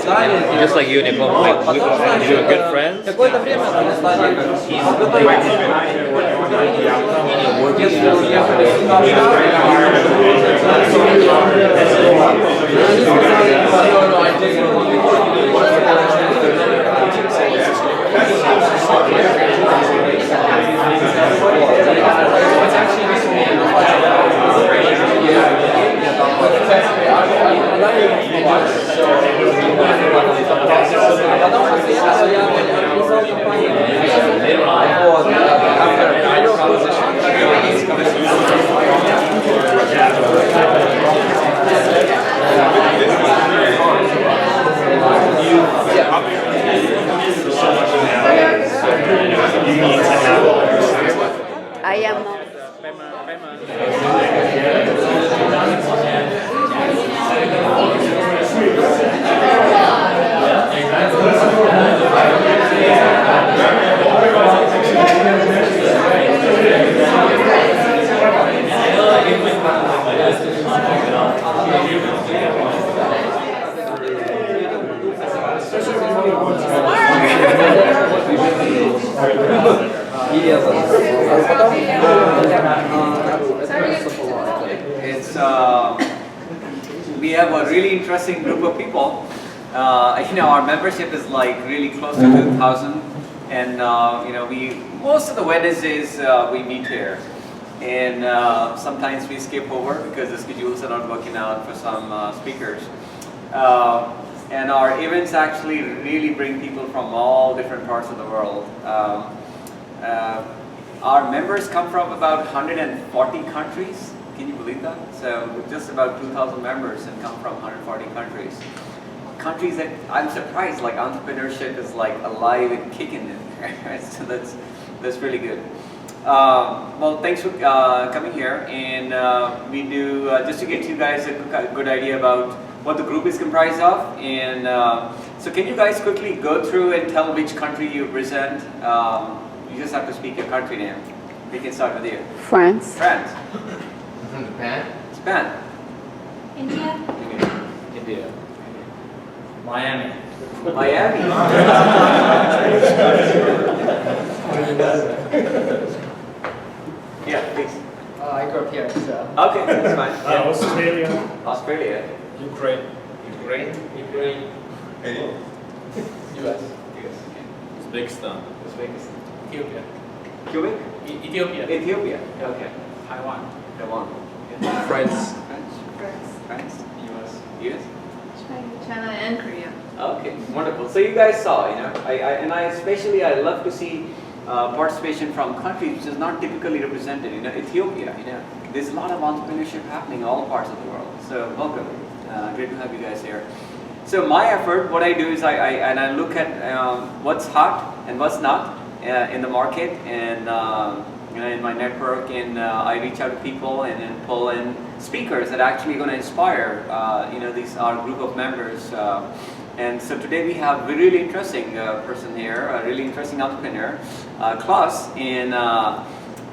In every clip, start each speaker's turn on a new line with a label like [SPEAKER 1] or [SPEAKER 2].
[SPEAKER 1] Just like you, Nicole, like we were good friends.
[SPEAKER 2] Какое-то время мы стали
[SPEAKER 3] I am not.
[SPEAKER 4] We have a really interesting group of people. Our membership is like really close to 2,000, and most of the Wednesdays we meet here, and sometimes we skip over because the schedules are not working out for some speakers. And our events actually really bring people from all different parts of the world. Our members come from about 140 countries. Can you believe that? So just about 2,000 members and come from 140 countries. Countries that I'm surprised, like entrepreneurship is like alive and kicking in there. So that's really good. Well, thanks for coming here, and we do just to get you guys a good idea about what the group is comprised of. And so can you guys quickly go through and tell which country you represent? You just have to speak your country name. We can start with you.
[SPEAKER 3] France.
[SPEAKER 4] France.
[SPEAKER 5] From Japan?
[SPEAKER 4] Japan.
[SPEAKER 6] India.
[SPEAKER 4] India.
[SPEAKER 2] Miami.
[SPEAKER 4] Miami. Yeah, please.
[SPEAKER 5] I grew up here, so.
[SPEAKER 4] Okay, that's fine.
[SPEAKER 2] Australia.
[SPEAKER 4] Australia.
[SPEAKER 2] Ukraine.
[SPEAKER 4] Ukraine.
[SPEAKER 5] US.
[SPEAKER 2] Uzbekistan.
[SPEAKER 4] Uzbekistan.
[SPEAKER 5] Ethiopia.
[SPEAKER 4] Cuba?
[SPEAKER 5] Ethiopia.
[SPEAKER 4] Ethiopia. Okay.
[SPEAKER 5] Taiwan.
[SPEAKER 4] Taiwan.
[SPEAKER 5] France.
[SPEAKER 4] France.
[SPEAKER 5] US.
[SPEAKER 4] US.
[SPEAKER 6] China and Korea.
[SPEAKER 4] Okay, wonderful. So you guys saw, I love to see participation from countries which is not typically represented. Ethiopia. There's a lot of entrepreneurship happening in all parts of the world. So welcome. Great to have you guys here. So my effort, what I do is I look at what's hot and what's not in the market, and in my network, and I reach out to people and then pull in speakers that are actually going to inspire our group of members. And so today we have a really interesting person here, a really interesting entrepreneur, Claus, and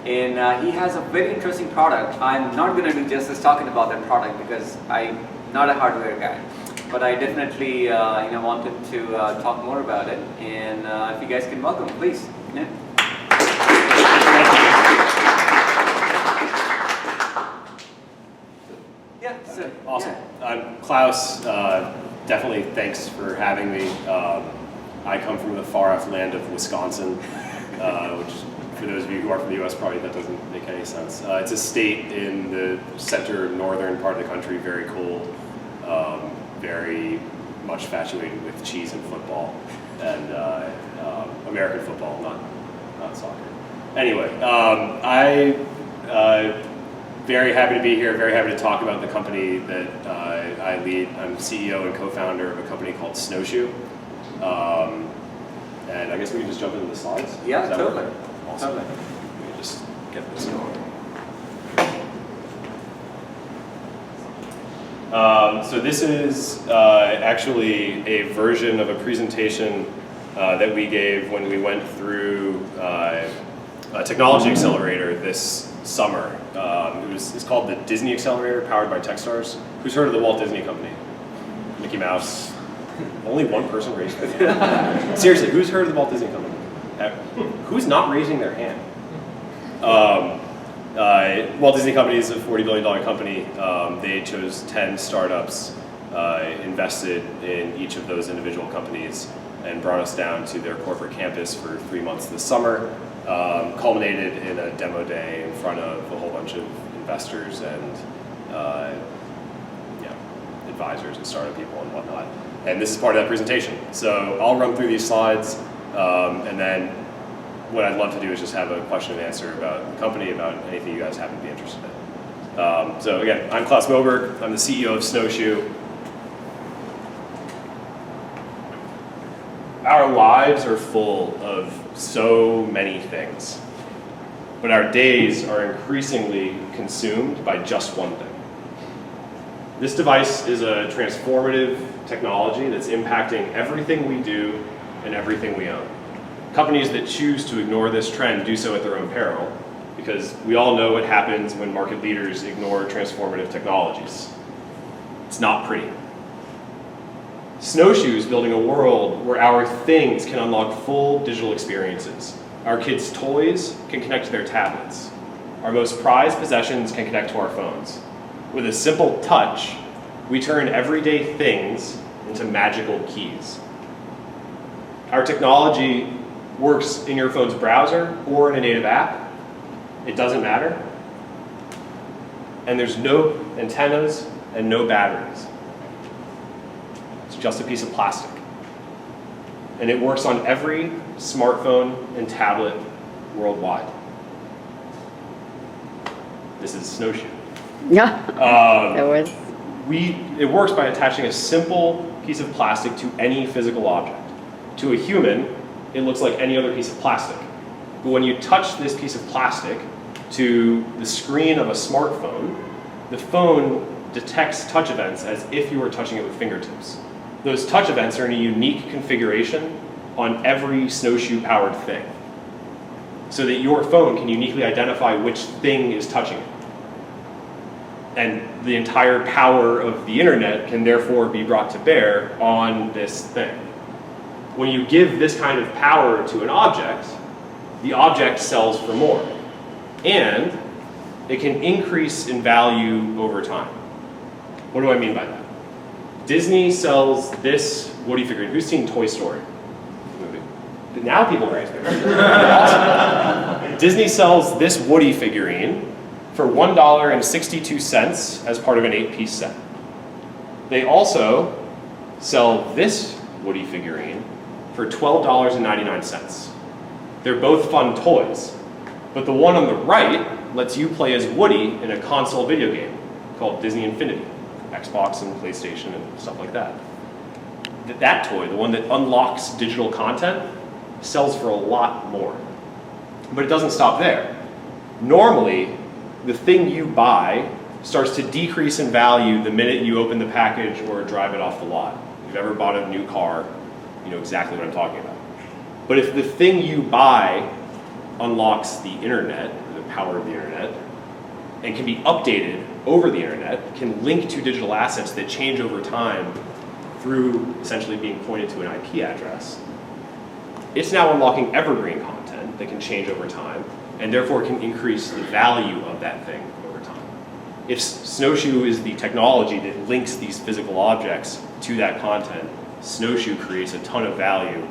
[SPEAKER 4] he has a very interesting product. I'm not going to do justice talking about that product because I'm not a hardware guy, but I definitely wanted to talk more about it. And if you guys can welcome, please. Yeah.
[SPEAKER 7] Awesome. I'm Claus. Definitely thanks for having me. I come from the far off land of Wisconsin, which for those of you who are from the US probably that doesn't make any sense. It's a state in the center northern part of the country, very cold, very much infatuated with cheese and football, and American football, not soccer. Anyway, very happy to be here, very happy to talk about the company that I lead. I'm CEO and co-founder of a company called SnowShoe. And I guess we can just jump into the slides?
[SPEAKER 4] Yeah, totally.
[SPEAKER 7] Awesome.
[SPEAKER 4] Totally.
[SPEAKER 7] Let me just get this going. So this is actually a version of a presentation that we gave when we went through a technology accelerator this summer. It's called the Disney Accelerator, powered by Techstars. Who's heard of the Walt Disney Company? Mickey Mouse, Only one person raised their hand. Seriously, who's heard of the Walt Disney Company? Who's not raising their hand? Walt Disney Company is a $40 billion company. They chose 10 startups, invested in each of those individual companies, and brought us down to their corporate campus for 3 months this summer. Culminated in a demo day in front of a whole bunch of investors and advisors and startup people and whatnot. And this is part of that presentation. So I'll run through these slides, and then what I'd love to do is just have a question and answer about the company, about anything you guys happen to be interested in. So again, I'm Claus Moberg. I'm the CEO of SnowShoe. Our lives are full of so many things, but our days are increasingly consumed by just one thing. This device is a transformative technology that's impacting everything we do and everything we own. Companies that choose to ignore this trend do so at their own peril, because we all know what happens when market leaders ignore transformative technologies. It's not pretty. SnowShoe is building a world where our things can unlock full digital experiences. Our kids' toys can connect to their tablets. Our most prized possessions can connect to our phones. With a simple touch, we turn everyday things into magical keys. Our technology works in your phone's browser or in a native app. It doesn't matter. And there's no antennas and no batteries. It's just a piece of plastic. And it works on every smartphone and tablet worldwide. This is SnowShoe.
[SPEAKER 3] Yeah.
[SPEAKER 7] It works by attaching a simple piece of plastic to any physical object. To a human, it looks like any other piece of plastic. But when you touch this piece of plastic to the screen of a smartphone, the phone detects touch events as if you were touching it with fingertips. Those touch events are in a unique configuration on every SnowShoe-powered thing, so that your phone can uniquely identify which thing is touching it. And the entire power of the internet can therefore be brought to bear on this thing. When you give this kind of power to an object, the object sells for more. And it can increase in value over time. What do I mean by that? Disney sells this Woody figurine. Who's seen Toy Story? Movie. Now people raise their hand. Disney sells this Woody figurine for $1.62 as part of an 8-piece set. They also sell this Woody figurine for $12.99. They're both fun toys, but the one on the right lets you play as Woody in a console video game called Disney Infinity, Xbox and PlayStation and stuff like that. That toy, the one that unlocks digital content, sells for a lot more. But it doesn't stop there. Normally, the thing you buy starts to decrease in value the minute you open the package or drive it off the lot. If you've ever bought a new car, you know exactly what I'm talking about. But if the thing you buy unlocks the internet, the power of the internet, and can be updated over the internet, can link to digital assets that change over time through essentially being pointed to an IP address, it's now unlocking evergreen content that can change over time, and therefore can increase the value of that thing over time. If SnowShoe is the technology that links these physical objects to that content, SnowShoe creates a ton of value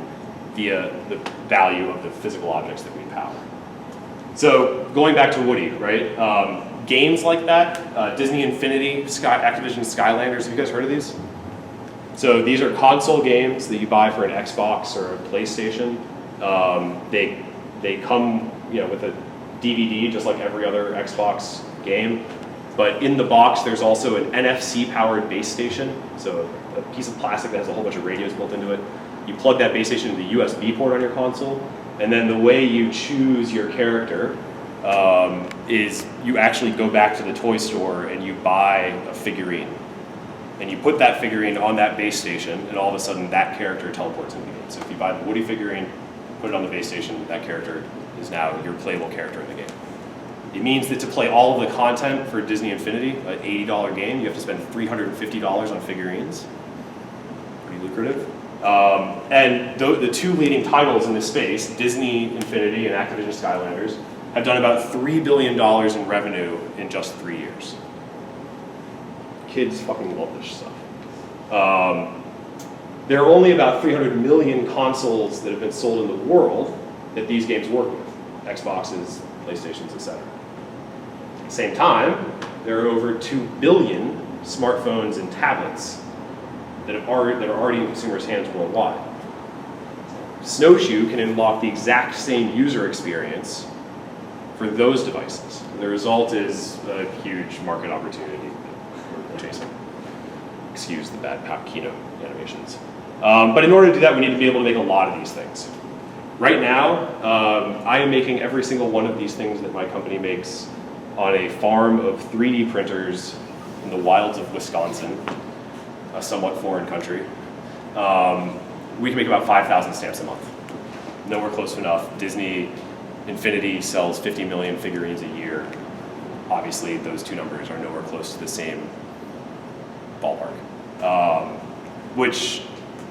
[SPEAKER 7] via the value of the physical objects that we power. So going back to Woody, right? Games like that, Disney Infinity, Activision Skylanders, have you guys heard of these? So these are console games that you buy for an Xbox or a PlayStation. They come, with a DVD just like every other Xbox game. But in the box, there's also an NFC-powered base station. So a piece of plastic that has a whole bunch of radios built into it. You plug that base station into the USB port on your console, and then the way you choose your character is you actually go back to the toy store and you buy a figurine. And you put that figurine on that base station, and all of a sudden that character teleports into the game. So if you buy the Woody figurine, put it on the base station, that character is now your playable character in the game. It means that to play all of the content for Disney Infinity, an $80 game, you have to spend $350 on figurines. Pretty lucrative. And the two leading titles in this space, Disney Infinity and Activision Skylanders, have done about $3 billion in revenue in just 3 years. Kids fucking love this stuff. There are only about 300 million consoles that have been sold in the world that these games work with. Xboxes, PlayStations, etc. At the same time, there are over 2 billion smartphones and tablets that are already in consumers' hands worldwide. SnowShoe can unlock the exact same user experience for those devices. The result is a huge market opportunity we're chasing. Excuse the bad keynote animations. But in order to do that, we need to be able to make a lot of these things. Right now, I am making every single one of these things that my company makes on a farm of 3D printers in the wilds of Wisconsin, a somewhat foreign country. We can make about 5,000 stamps a month. Nowhere close enough. Disney Infinity sells 50 million figurines a year. Obviously, those two numbers are nowhere close to the same ballpark, which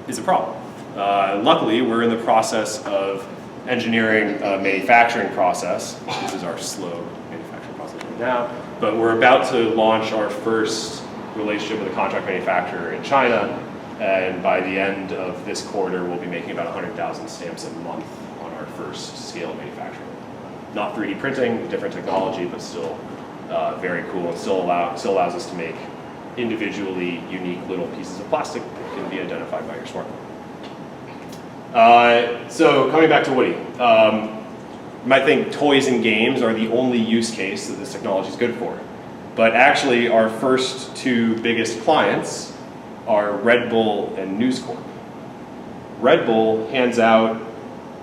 [SPEAKER 7] is a problem. Luckily, we're in the process of engineering a manufacturing process. This is our slow manufacturing process right now, but we're about to launch our first relationship with a contract manufacturer in China, and by the end of this quarter, we'll be making about 100,000 stamps a month on our first scale manufacturing. Not 3D printing, different technology, but still very cool, and still allows us to make individually unique little pieces of plastic that can be identified by your smartphone. So coming back to Woody, you might think toys and games are the only use case that this technology is good for. But actually, our first two biggest clients are Red Bull and News Corp. Red Bull hands out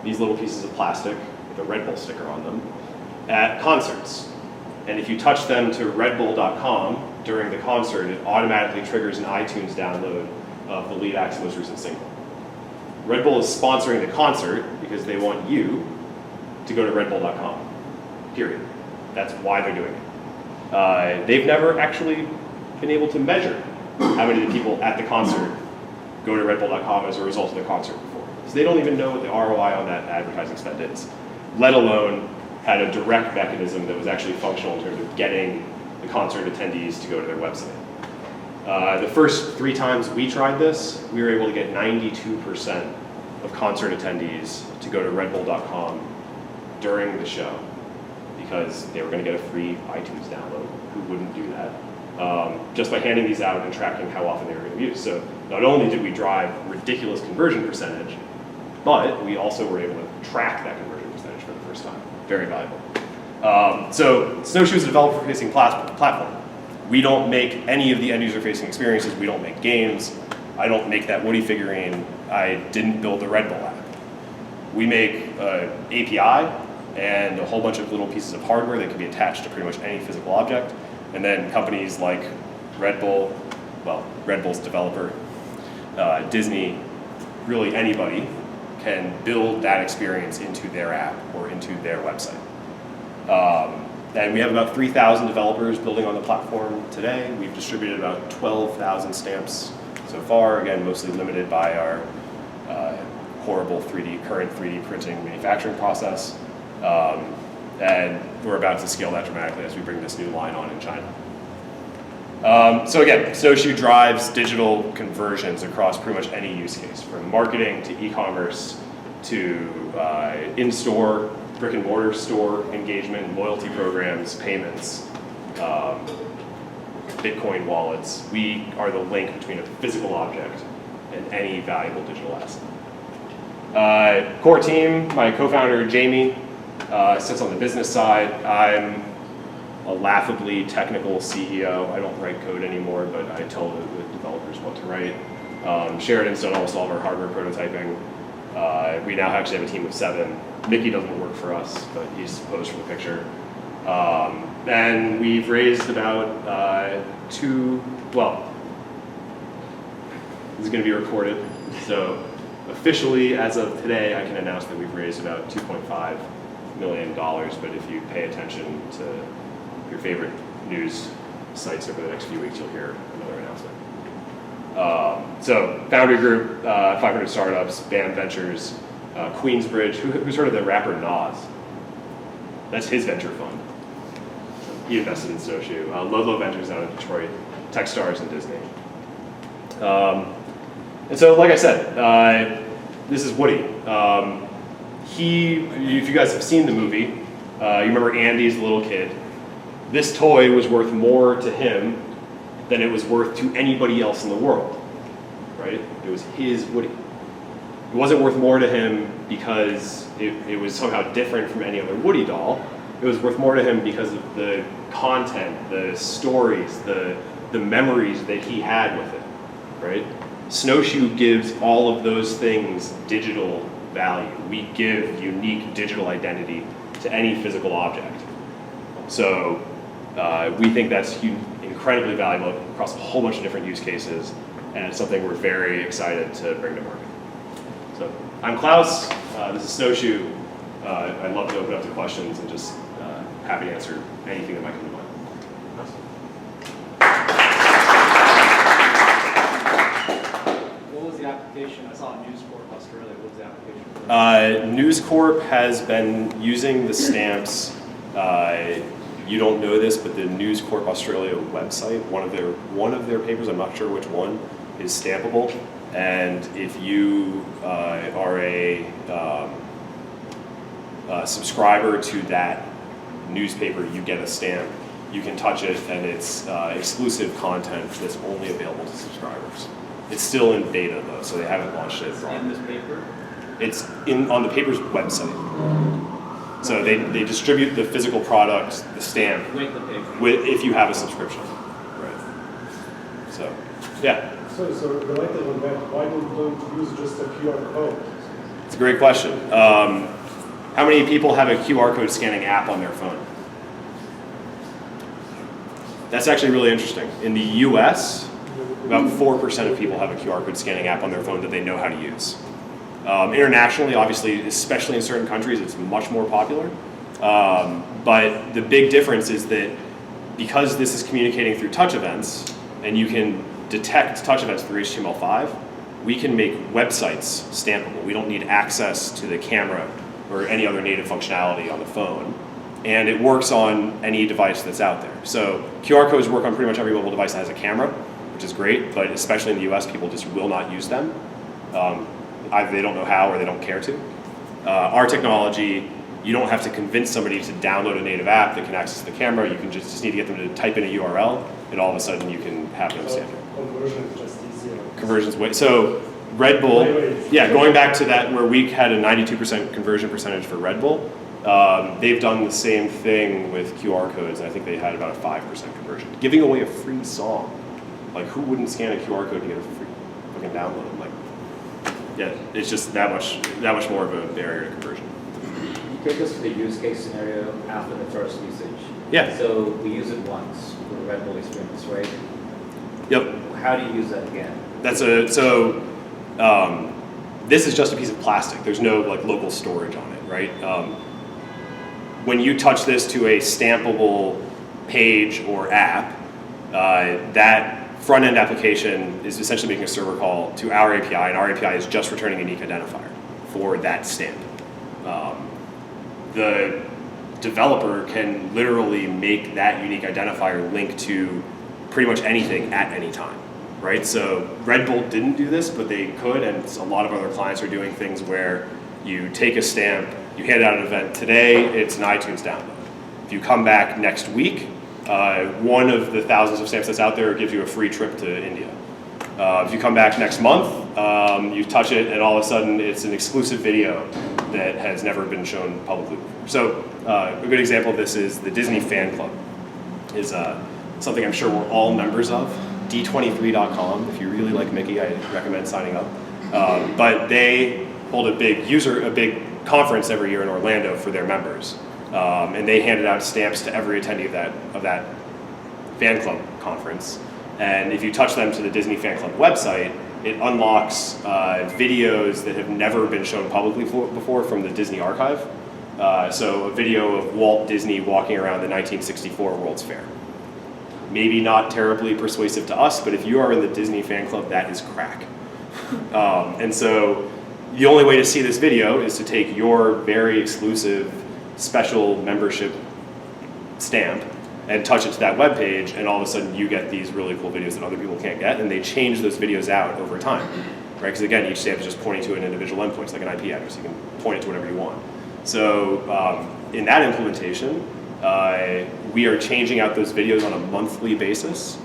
[SPEAKER 7] these little pieces of plastic with a Red Bull sticker on them at concerts. And if you touch them to redbull.com during the concert, it automatically triggers an iTunes download of the lead act's most recent single. Red Bull is sponsoring the concert because they want you to go to redbull.com, period. That's why they're doing it. They've never actually been able to measure how many of the people at the concert go to redbull.com as a result of the concert before. So they don't even know what the ROI on that advertising spend is, let alone had a direct mechanism that was actually functional in terms of getting the concert attendees to go to their website. The first 3 times we tried this, we were able to get 92% of concert attendees to go to redbull.com during the show because they were going to get a free iTunes download. Who wouldn't do that? Just by handing these out and tracking how often they were going to be used. So not only did we drive ridiculous conversion percentage, but we also were able to track that conversion percentage for the first time. Very valuable. So SnowShoe is a developer-facing platform. We don't make any of the end-user-facing experiences. We don't make games. I don't make that Woody figurine. I didn't build the Red Bull app. We make an API and a whole bunch of little pieces of hardware that can be attached to pretty much any physical object. And then companies like Red Bull, well, Red Bull's developer, Disney, really anybody can build that experience into their app or into their website. And we have about 3,000 developers building on the platform today. We've distributed about 12,000 stamps so far, again, mostly limited by our horrible current 3D printing manufacturing process. And we're about to scale that dramatically as we bring this new line on in China. So again, SnowShoe drives digital conversions across pretty much any use case, from marketing to e-commerce to in-store, brick and mortar store engagement, loyalty programs, payments, Bitcoin wallets. We are the link between a physical object and any valuable digital asset. Core team, my co-founder Jamie sits on the business side. I'm a laughably technical CEO. I don't write code anymore, but I tell the developers what to write. Sheridan's done almost all of our hardware prototyping. We now actually have a team of 7. Mickey doesn't work for us, but he's posed for the picture. And we've raised about this is going to be recorded. So officially, as of today, I can announce that we've raised about $2.5 million, but if you pay attention to your favorite news sites over the next few weeks, you'll hear another announcement. So Foundry Group, 500 Startups, BAM Ventures, Queensbridge. Who's heard of the rapper Nas? That's his venture fund. He invested in SnowShoe. Ludlow Ventures out of Detroit, Techstars, and Disney. And so, like I said, this is Woody. If you guys have seen the movie, you remember Andy's little kid. This toy was worth more to him than it was worth to anybody else in the world, right? It was his Woody. It wasn't worth more to him because it was somehow different from any other Woody doll. It was worth more to him because of the content, the stories, the memories that he had with it, right? SnowShoe gives all of those things digital value. We give unique digital identity to any physical object. So we think that's incredibly valuable across a whole bunch of different use cases, and it's something we're very excited to bring to market. So I'm Klaus, this is SnowShoe. I'd love to open up to questions and just happy to answer anything that might come to mind.
[SPEAKER 2] What was the application? I saw News Corp Australia. What was the application?
[SPEAKER 7] News Corp has been using the stamps. You don't know this, but the News Corp Australia website, one of their papers, I'm not sure which one, is stampable. And if you are a subscriber to that newspaper, you get a stamp. You can touch it, and it's exclusive content that's only available to subscribers. It's still in beta though, so they haven't launched it.
[SPEAKER 2] In this paper?
[SPEAKER 7] It's on the paper's website. So they distribute the physical product, the stamp,
[SPEAKER 2] With the paper.
[SPEAKER 7] if you have a subscription. Right. So, yeah.
[SPEAKER 8] So related on that, why don't you use just a QR code?
[SPEAKER 7] It's a great question. How many people have a QR code scanning app on their phone? That's actually really interesting. In the US, about 4% of people have a QR code scanning app on their phone that they know how to use. Internationally, obviously, especially in certain countries, it's much more popular. But the big difference is that because this is communicating through touch events, and you can detect touch events through HTML5, we can make websites stampable. We don't need access to the camera or any other native functionality on the phone. And it works on any device that's out there. So QR codes work on pretty much every mobile device that has a camera, which is great, but especially in the US, people just will not use them. Either they don't know how or they don't care to. Our technology, you don't have to convince somebody to download a native app that can access the camera. You can just need to get them to type in a URL, and all of a sudden you can have them stamp it.
[SPEAKER 8] Conversion is just easier.
[SPEAKER 7] Conversions way. So Red Bull, yeah, going back to that where we had a 92% conversion percentage for Red Bull, they've done the same thing with QR codes, and I think they had about a 5% conversion. Giving away a free song. Like, who wouldn't scan a QR code to get a free fucking download? Like, yeah, it's just that much more of a barrier to conversion.
[SPEAKER 9] You take us to the use case scenario after the first usage.
[SPEAKER 7] Yeah.
[SPEAKER 9] So we use it once for the Red Bull experience, right?
[SPEAKER 7] Yep.
[SPEAKER 9] How do you use that again?
[SPEAKER 7] This is just a piece of plastic. There's no like local storage on it, right? When you touch this to a stampable page or app, that front-end application is essentially making a server call to our API, and our API is just returning a unique identifier for that stamp. The developer can literally make that unique identifier link to pretty much anything at any time, right? So Red Bull didn't do this, but they could, and a lot of other clients are doing things where you take a stamp, you hand out an event. Today, it's an iTunes download. If you come back next week, one of the thousands of stamps that's out there gives you a free trip to India. If you come back next month, you touch it, and all of a sudden it's an exclusive video that has never been shown publicly before. So a good example of this is the Disney Fan Club. Is something I'm sure we're all members of. D23.com. If you really like Mickey, I recommend signing up. But they hold a big conference every year in Orlando for their members. And they handed out stamps to every attendee of that fan club conference. And if you touch them to the Disney Fan Club website, it unlocks videos that have never been shown publicly before from the Disney Archive. So a video of Walt Disney walking around the 1964 World's Fair. maybe not terribly persuasive to us, but if you are in the Disney fan club, that is crack. And so the only way to see this video is to take your very exclusive special membership stamp and touch it to that web page, and all of a sudden you get these really cool videos that other people can't get, and they change those videos out over time, right? Because again, each stamp is just pointing to an individual endpoint, it's like an IP address, you can point it to whatever you want. So in that implementation, we are changing out those videos on a monthly basis.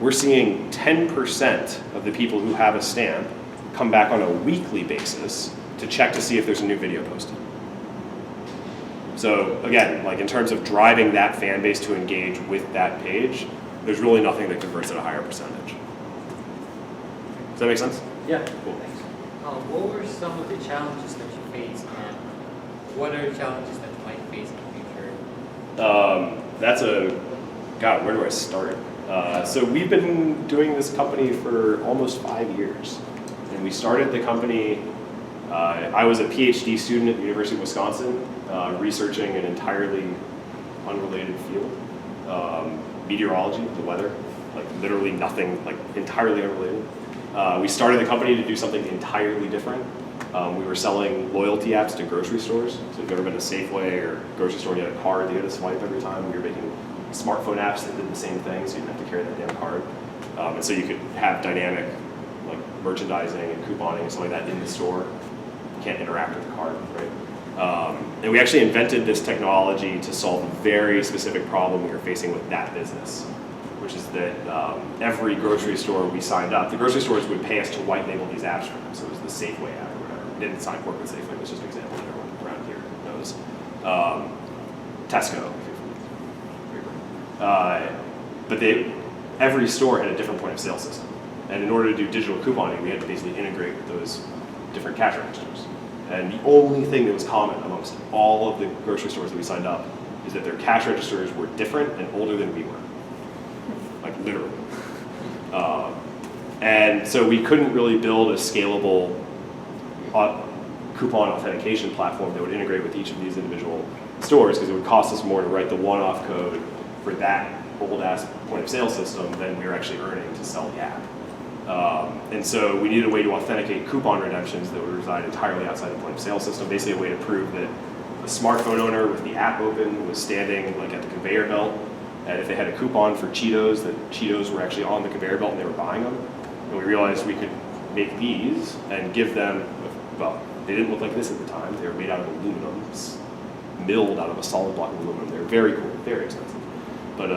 [SPEAKER 7] We're seeing 10% of the people who have a stamp come back on a weekly basis to check to see if there's a new video posted. So again, like in terms of driving that fan base to engage with that page, there's really nothing that converts at a higher percentage. Does that make sense?
[SPEAKER 5] Yeah.
[SPEAKER 7] Cool.
[SPEAKER 5] Thanks. What were some of the challenges that you faced, and what are the challenges that you might face in the future?
[SPEAKER 7] God, where do I start? So we've been doing this company for almost 5 years. And we started the company, I was a PhD student at the University of Wisconsin, researching an entirely unrelated field, meteorology, the weather, like literally nothing, like entirely unrelated. We started the company to do something entirely different. We were selling loyalty apps to grocery stores. So if you've ever been to Safeway or grocery store and you had a card that you had to swipe every time, we were making smartphone apps that did the same thing, so you didn't have to carry that damn card. And so you could have dynamic like merchandising and couponing and stuff like that in the store. You can't interact with the card, right? And we actually invented this technology to solve a very specific problem we were facing with that business, which is that every grocery store we signed up, the grocery stores would pay us to white label these apps for them. So it was the Safeway app or whatever. We didn't sign work with Safeway, it was just an example that everyone around here knows. Tesco. But every store had a different point of sale system. And in order to do digital couponing, we had to basically integrate with those different cash registers. And the only thing that was common amongst all of the grocery stores that we signed up is that their cash registers were different and older than we were. Like literally. And so we couldn't really build a scalable coupon authentication platform that would integrate with each of these individual stores, because it would cost us more to write the one-off code for that old-ass point-of-sale system than we were actually earning to sell the app. And so we needed a way to authenticate coupon redemptions that would reside entirely outside the point-of-sale system, basically a way to prove that a smartphone owner with the app open was standing like at the conveyor belt, and if they had a coupon for Cheetos, that Cheetos were actually on the conveyor belt and they were buying them. And we realized we could make these and give them, well, they didn't look like this at the time. They were made out of aluminum, milled out of a solid block of aluminum. They were very cool, very expensive. But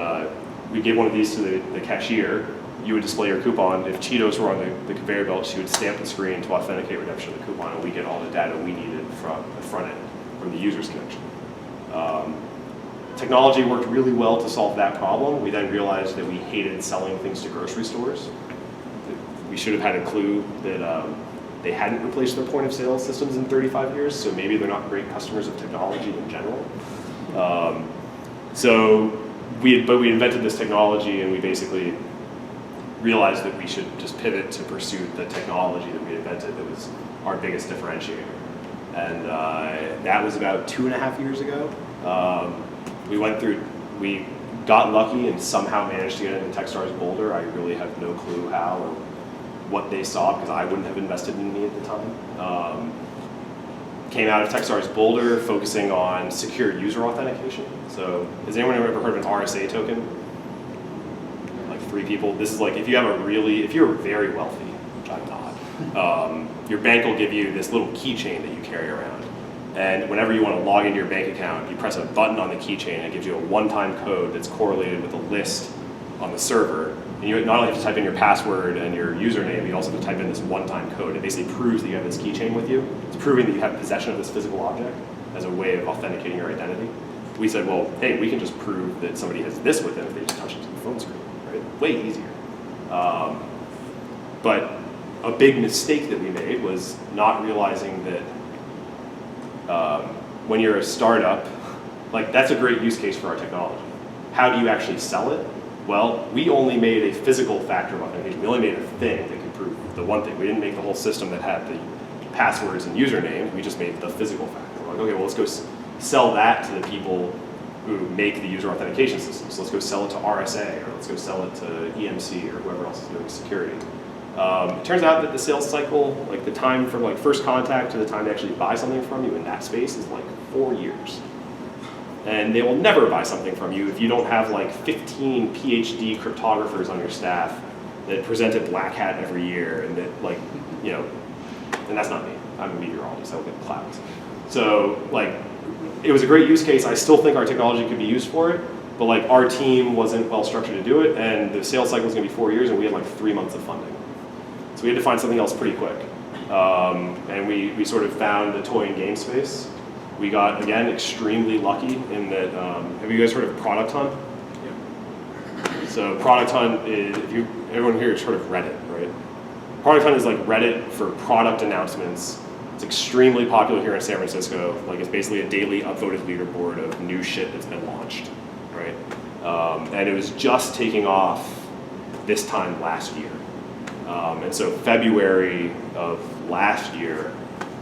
[SPEAKER 7] we gave one of these to the cashier. You would display your coupon. If Cheetos were on the conveyor belt, she would stamp the screen to authenticate redemption of the coupon, and we get all the data we needed from the front end, from the user's connection. Technology worked really well to solve that problem. We then realized that we hated selling things to grocery stores. We should have had a clue that they hadn't replaced their point of sale systems in 35 years, so maybe they're not great customers of technology in general. But we invented this technology, and we basically realized that we should just pivot to pursue the technology that we invented that was our biggest differentiator. And that was about 2.5 years ago. We got lucky and somehow managed to get into Techstars Boulder. I really have no clue how or what they saw, because I wouldn't have invested in me at the time. Came out of Techstars Boulder focusing on secure user authentication. So has anyone ever heard of an RSA token? Like 3 people. This is like if you're very wealthy, which I'm not, your bank will give you this little keychain that you carry around. And whenever you want to log into your bank account, you press a button on the keychain and it gives you a one-time code that's correlated with a list on the server. And you not only have to type in your password and your username, you also have to type in this one-time code. It basically proves that you have this keychain with you. It's proving that you have possession of this physical object as a way of authenticating your identity. We said, well, hey, we can just prove that somebody has this with them if they just touch it to the phone screen, right? Way easier. But a big mistake that we made was not realizing that when you're a startup, like that's a great use case for our technology. How do you actually sell it? Well, we only made a physical factor of authentication. We only made a thing that could prove the one thing. We didn't make the whole system that had the passwords and usernames. We just made the physical factor. We're like, okay, well, let's go sell that to the people who make the user authentication systems. So let's go sell it to RSA, or let's go sell it to EMC, or whoever else is doing security. It turns out that the sales cycle, like the time from like first contact to the time they actually buy something from you in that space is like 4 years. And they will never buy something from you if you don't have like 15 PhD cryptographers on your staff that present at Black Hat every year, and that like, you know, and that's not me. I'm a meteorologist, I look at clouds. So like, it was a great use case. I still think our technology could be used for it, but like our team wasn't well structured to do it, and the sales cycle was gonna be 4 years, and we had like 3 months of funding. So we had to find something else pretty quick. And we sort of found the toy and game space. We got, again, extremely lucky in that, have you guys heard of Product Hunt? Yeah. So Product Hunt is, everyone here has heard of Reddit, right? Product Hunt is like Reddit for product announcements. It's extremely popular here in San Francisco. Like, it's basically a daily upvoted leaderboard of new shit that's been launched, right? And it was just taking off this time last year. And so February of last year,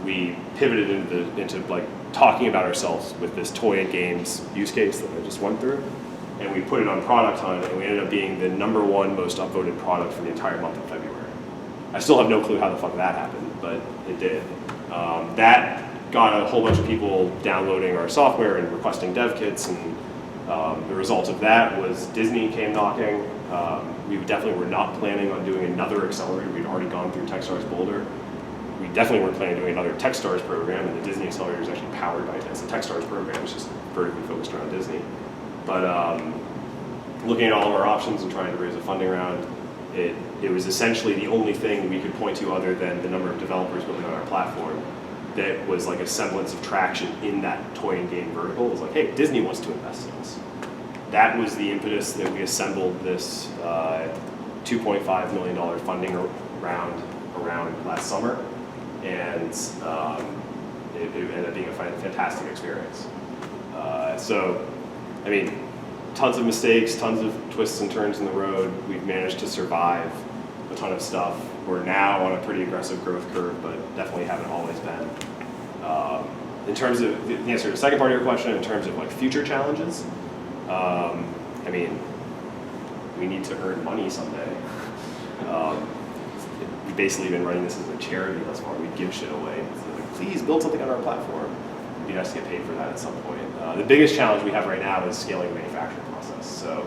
[SPEAKER 7] we pivoted into like talking about ourselves with this toy and games use case that I just went through. And we put it on Product Hunt, and we ended up being the #1 most upvoted product for the entire month of February. I still have no clue how the fuck that happened, but it did. That got a whole bunch of people downloading our software and requesting dev kits, and the result of that was Disney came knocking. We definitely were not planning on doing another accelerator. We'd already gone through Techstars Boulder. We definitely weren't planning on doing another Techstars program, and the Disney Accelerator is actually powered by it's a Techstars program. It's just vertically focused around Disney. But looking at all of our options and trying to raise a funding round, it was essentially the only thing we could point to other than the number of developers building on our platform that was like a semblance of traction in that toy and game vertical. It was like, hey, Disney wants to invest in us. That was the impetus that we assembled this $2.5 million funding round around last summer, and it ended up being a fantastic experience. So, I mean, tons of mistakes, tons of twists and turns in the road. We've managed to survive a ton of stuff. We're now on a pretty aggressive growth curve, but definitely haven't always been. In terms of the answer to the second part of your question, in terms of like future challenges, I mean, we need to earn money someday. We've basically been running this as a charity thus far. We give shit away. So like, please build something on our platform. It'd be nice to get paid for that at some point. The biggest challenge we have right now is scaling the manufacturing process. So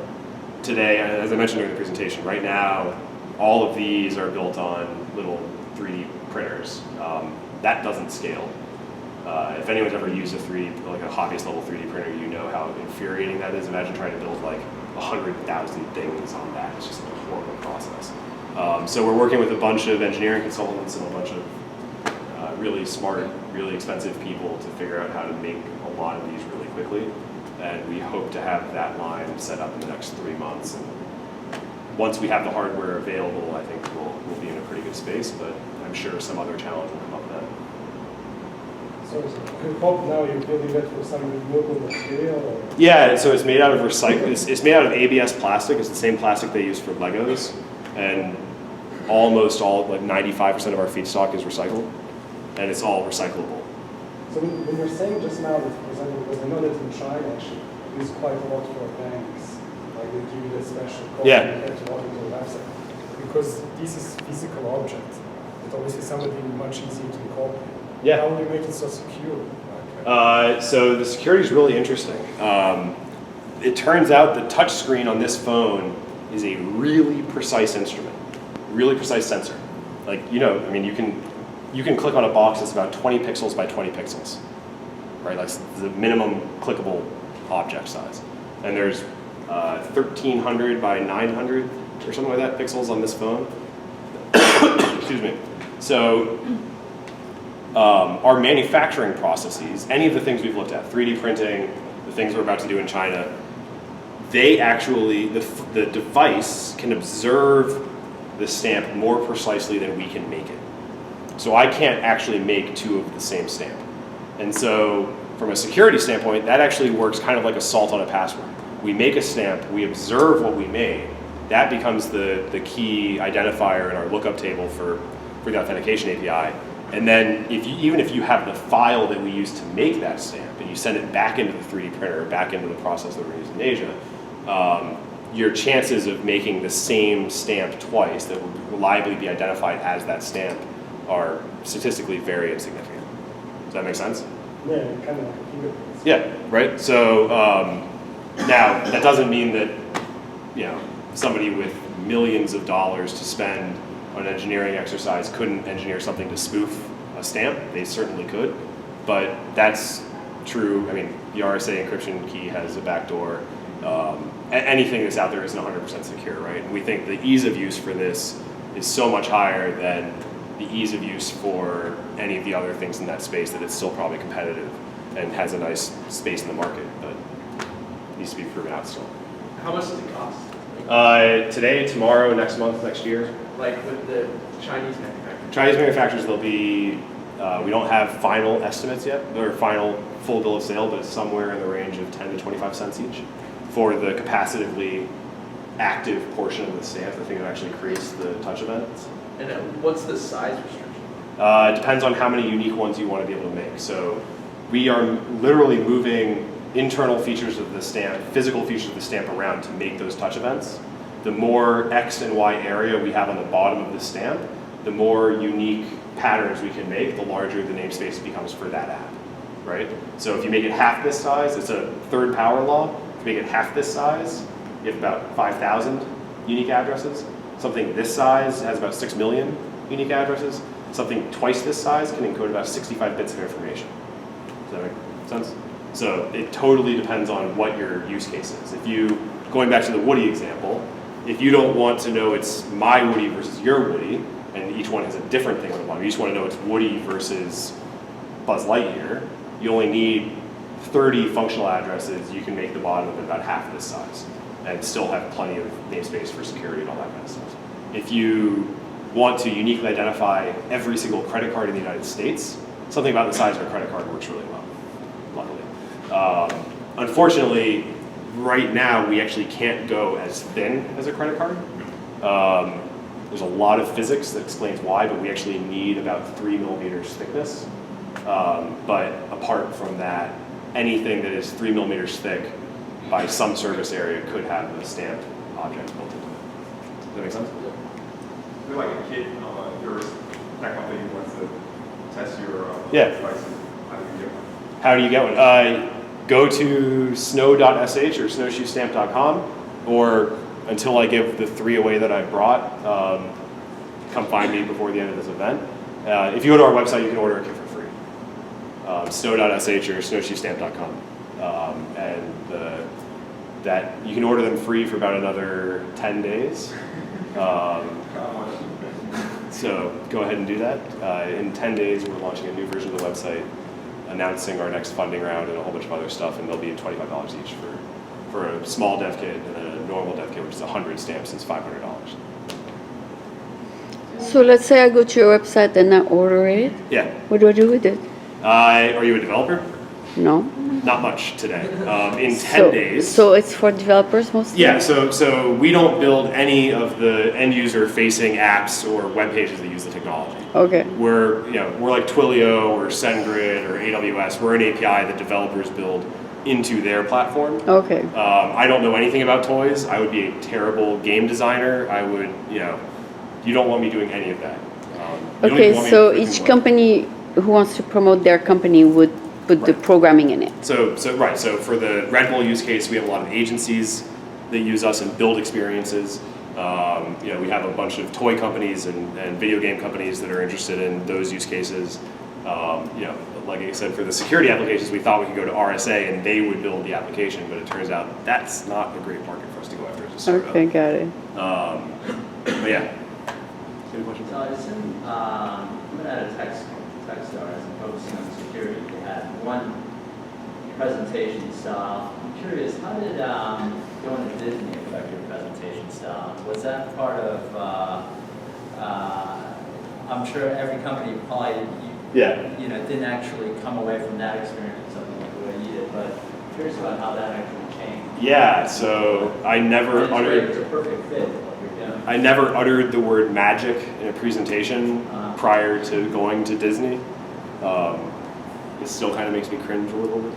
[SPEAKER 7] today, as I mentioned during the presentation, right now, all of these are built on little 3D printers. That doesn't scale. If anyone's ever used a hobbyist level 3D printer, you know how infuriating that is. Imagine trying to build like 100,000 things on that. It's just a horrible process. So we're working with a bunch of engineering consultants and a bunch of really smart, really expensive people to figure out how to make a lot of these really quickly. And we hope to have that line set up in the next 3 months. And once we have the hardware available, I think we'll be in a pretty good space, but I'm sure some other challenge will come up then.
[SPEAKER 8] So you hope now you're building it for some renewable material? Or?
[SPEAKER 7] Yeah, so it's made out of it's made out of ABS plastic. It's the same plastic they use for Legos, and almost all, like 95% of our feedstock is recycled, and it's all recyclable.
[SPEAKER 8] So when you're saying just now that, for example, because I know that in China actually they use quite a lot for banks, like they give you the special code
[SPEAKER 7] Yeah.
[SPEAKER 8] you have to log into the website. Because this is physical object, it's obviously something much easier to copy.
[SPEAKER 7] Yeah.
[SPEAKER 8] How do you make it so secure?
[SPEAKER 7] So the security is really interesting. It turns out the touch screen on this phone is a really precise instrument, really precise sensor. Like, you know, I mean, you can click on a box that's about 20 pixels by 20 pixels, right? That's the minimum clickable object size. And there's 1,300 by 900 or something like that pixels on this phone. Excuse me. So our manufacturing processes, any of the things we've looked at, 3D printing, the things we're about to do in China, they actually, the device can observe the stamp more precisely than we can make it. So I can't actually make 2 of the same stamp. And so from a security standpoint, that actually works kind of like a salt on a password. We make a stamp, we observe what we made, that becomes the key identifier in our lookup table for the authentication API. And then even if you have the file that we use to make that stamp and you send it back into the 3D printer, back into the process that we're using in Asia, your chances of making the same stamp twice that will reliably be identified as that stamp are statistically very insignificant. Does that make sense?
[SPEAKER 8] Yeah, kind of like a fingerprints.
[SPEAKER 7] Yeah, right. So now that doesn't mean that somebody with millions of dollars to spend on an engineering exercise couldn't engineer something to spoof a stamp. They certainly could, but that's true. I mean, the RSA encryption key has a backdoor. Anything that's out there isn't 100% secure, right? And we think the ease of use for this is so much higher than the ease of use for any of the other things in that space that it's still probably competitive and has a nice space in the market, but needs to be proven out still.
[SPEAKER 2] How much does it cost?
[SPEAKER 7] Today, tomorrow, next month, next year.
[SPEAKER 2] Like with the Chinese manufacturers?
[SPEAKER 7] Chinese manufacturers, they'll be, we don't have final estimates yet, or final full bill of sale, but it's somewhere in the range of 10 to 25 cents each for the capacitively active portion of the stamp, the thing that actually creates the touch events.
[SPEAKER 2] And what's the size restriction?
[SPEAKER 7] It depends on how many unique ones you want to be able to make. So we are literally moving internal features of the stamp, physical features of the stamp around to make those touch events. The more X and Y area we have on the bottom of the stamp, the more unique patterns we can make, the larger the namespace becomes for that app, right? So if you make it half this size, it's a third power law. If you make it half this size, you have about 5,000 unique addresses. Something this size has about 6 million unique addresses. Something twice this size can encode about 65 bits of information. Does that make sense? So it totally depends on what your use case is. If you, going back to the Woody example, if you don't want to know it's my Woody versus your Woody, and each one has a different thing on the bottom, you just want to know it's Woody versus Buzz Lightyear, you only need 30 functional addresses, you can make the bottom of it about half this size and still have plenty of namespace for security and all that kind of stuff. If you want to uniquely identify every single credit card in the United States, something about the size of a credit card works really well, luckily. Unfortunately, right now we actually can't go as thin as a credit card. There's a lot of physics that explains why, but we actually need about 3 millimeters thickness. But apart from that, anything that is 3 millimeters thick by some surface area could have a stamped object built into it. Does that make sense?
[SPEAKER 10] Is like a kit, your tech company wants to test your devices? How do you get one?
[SPEAKER 7] How do you get one? Go to snow.sh or snowshoestamp.com, or until I give the 3 away that I brought, come find me before the end of this event. If you go to our website, you can order a kit for free. Snow.sh or snowshoestamp.com. And that you can order them free for about another 10 days. So go ahead and do that. In 10 days, we're launching a new version of the website, announcing our next funding round and a whole bunch of other stuff, and they'll be $25 each for a small dev kit, and then a normal dev kit, which is 100 stamps, is $500.
[SPEAKER 3] So let's say I go to your website and I order it.
[SPEAKER 7] Yeah.
[SPEAKER 3] What do I do with it?
[SPEAKER 7] Are you a developer?
[SPEAKER 3] No.
[SPEAKER 7] Not much today. In 10 days.
[SPEAKER 3] So it's for developers mostly?
[SPEAKER 7] Yeah, so we don't build any of the end user facing apps or web pages that use the technology.
[SPEAKER 3] Okay.
[SPEAKER 7] We're like Twilio or SendGrid or AWS. We're an API that developers build into their platform.
[SPEAKER 3] Okay.
[SPEAKER 7] I don't know anything about toys. I would be a terrible game designer. I would, you don't want me doing any of that.
[SPEAKER 3] Okay, so each company who wants to promote their company would put the programming in it.
[SPEAKER 7] So for the Red Bull use case, we have a lot of agencies that use us and build experiences. We have a bunch of toy companies and video game companies that are interested in those use cases. Like I said, for the security applications, we thought we could go to RSA and they would build the application, but it turns out that's not a great market for us to go after as a startup.
[SPEAKER 3] Okay, got it.
[SPEAKER 7] But yeah. Any questions?
[SPEAKER 11] So I assume, coming out of Techstars and focusing on security, you had one presentation style. I'm curious, how did going to Disney affect your presentation style? Was that part of, I'm sure every company probably, didn't actually come away from that experience with something like the way you did, but I'm curious about how that actually changed.
[SPEAKER 7] Yeah, so I never
[SPEAKER 11] It's a perfect fit with what you're doing.
[SPEAKER 7] I never uttered the word magic in a presentation prior to going to Disney. It still kind of makes me cringe a little bit.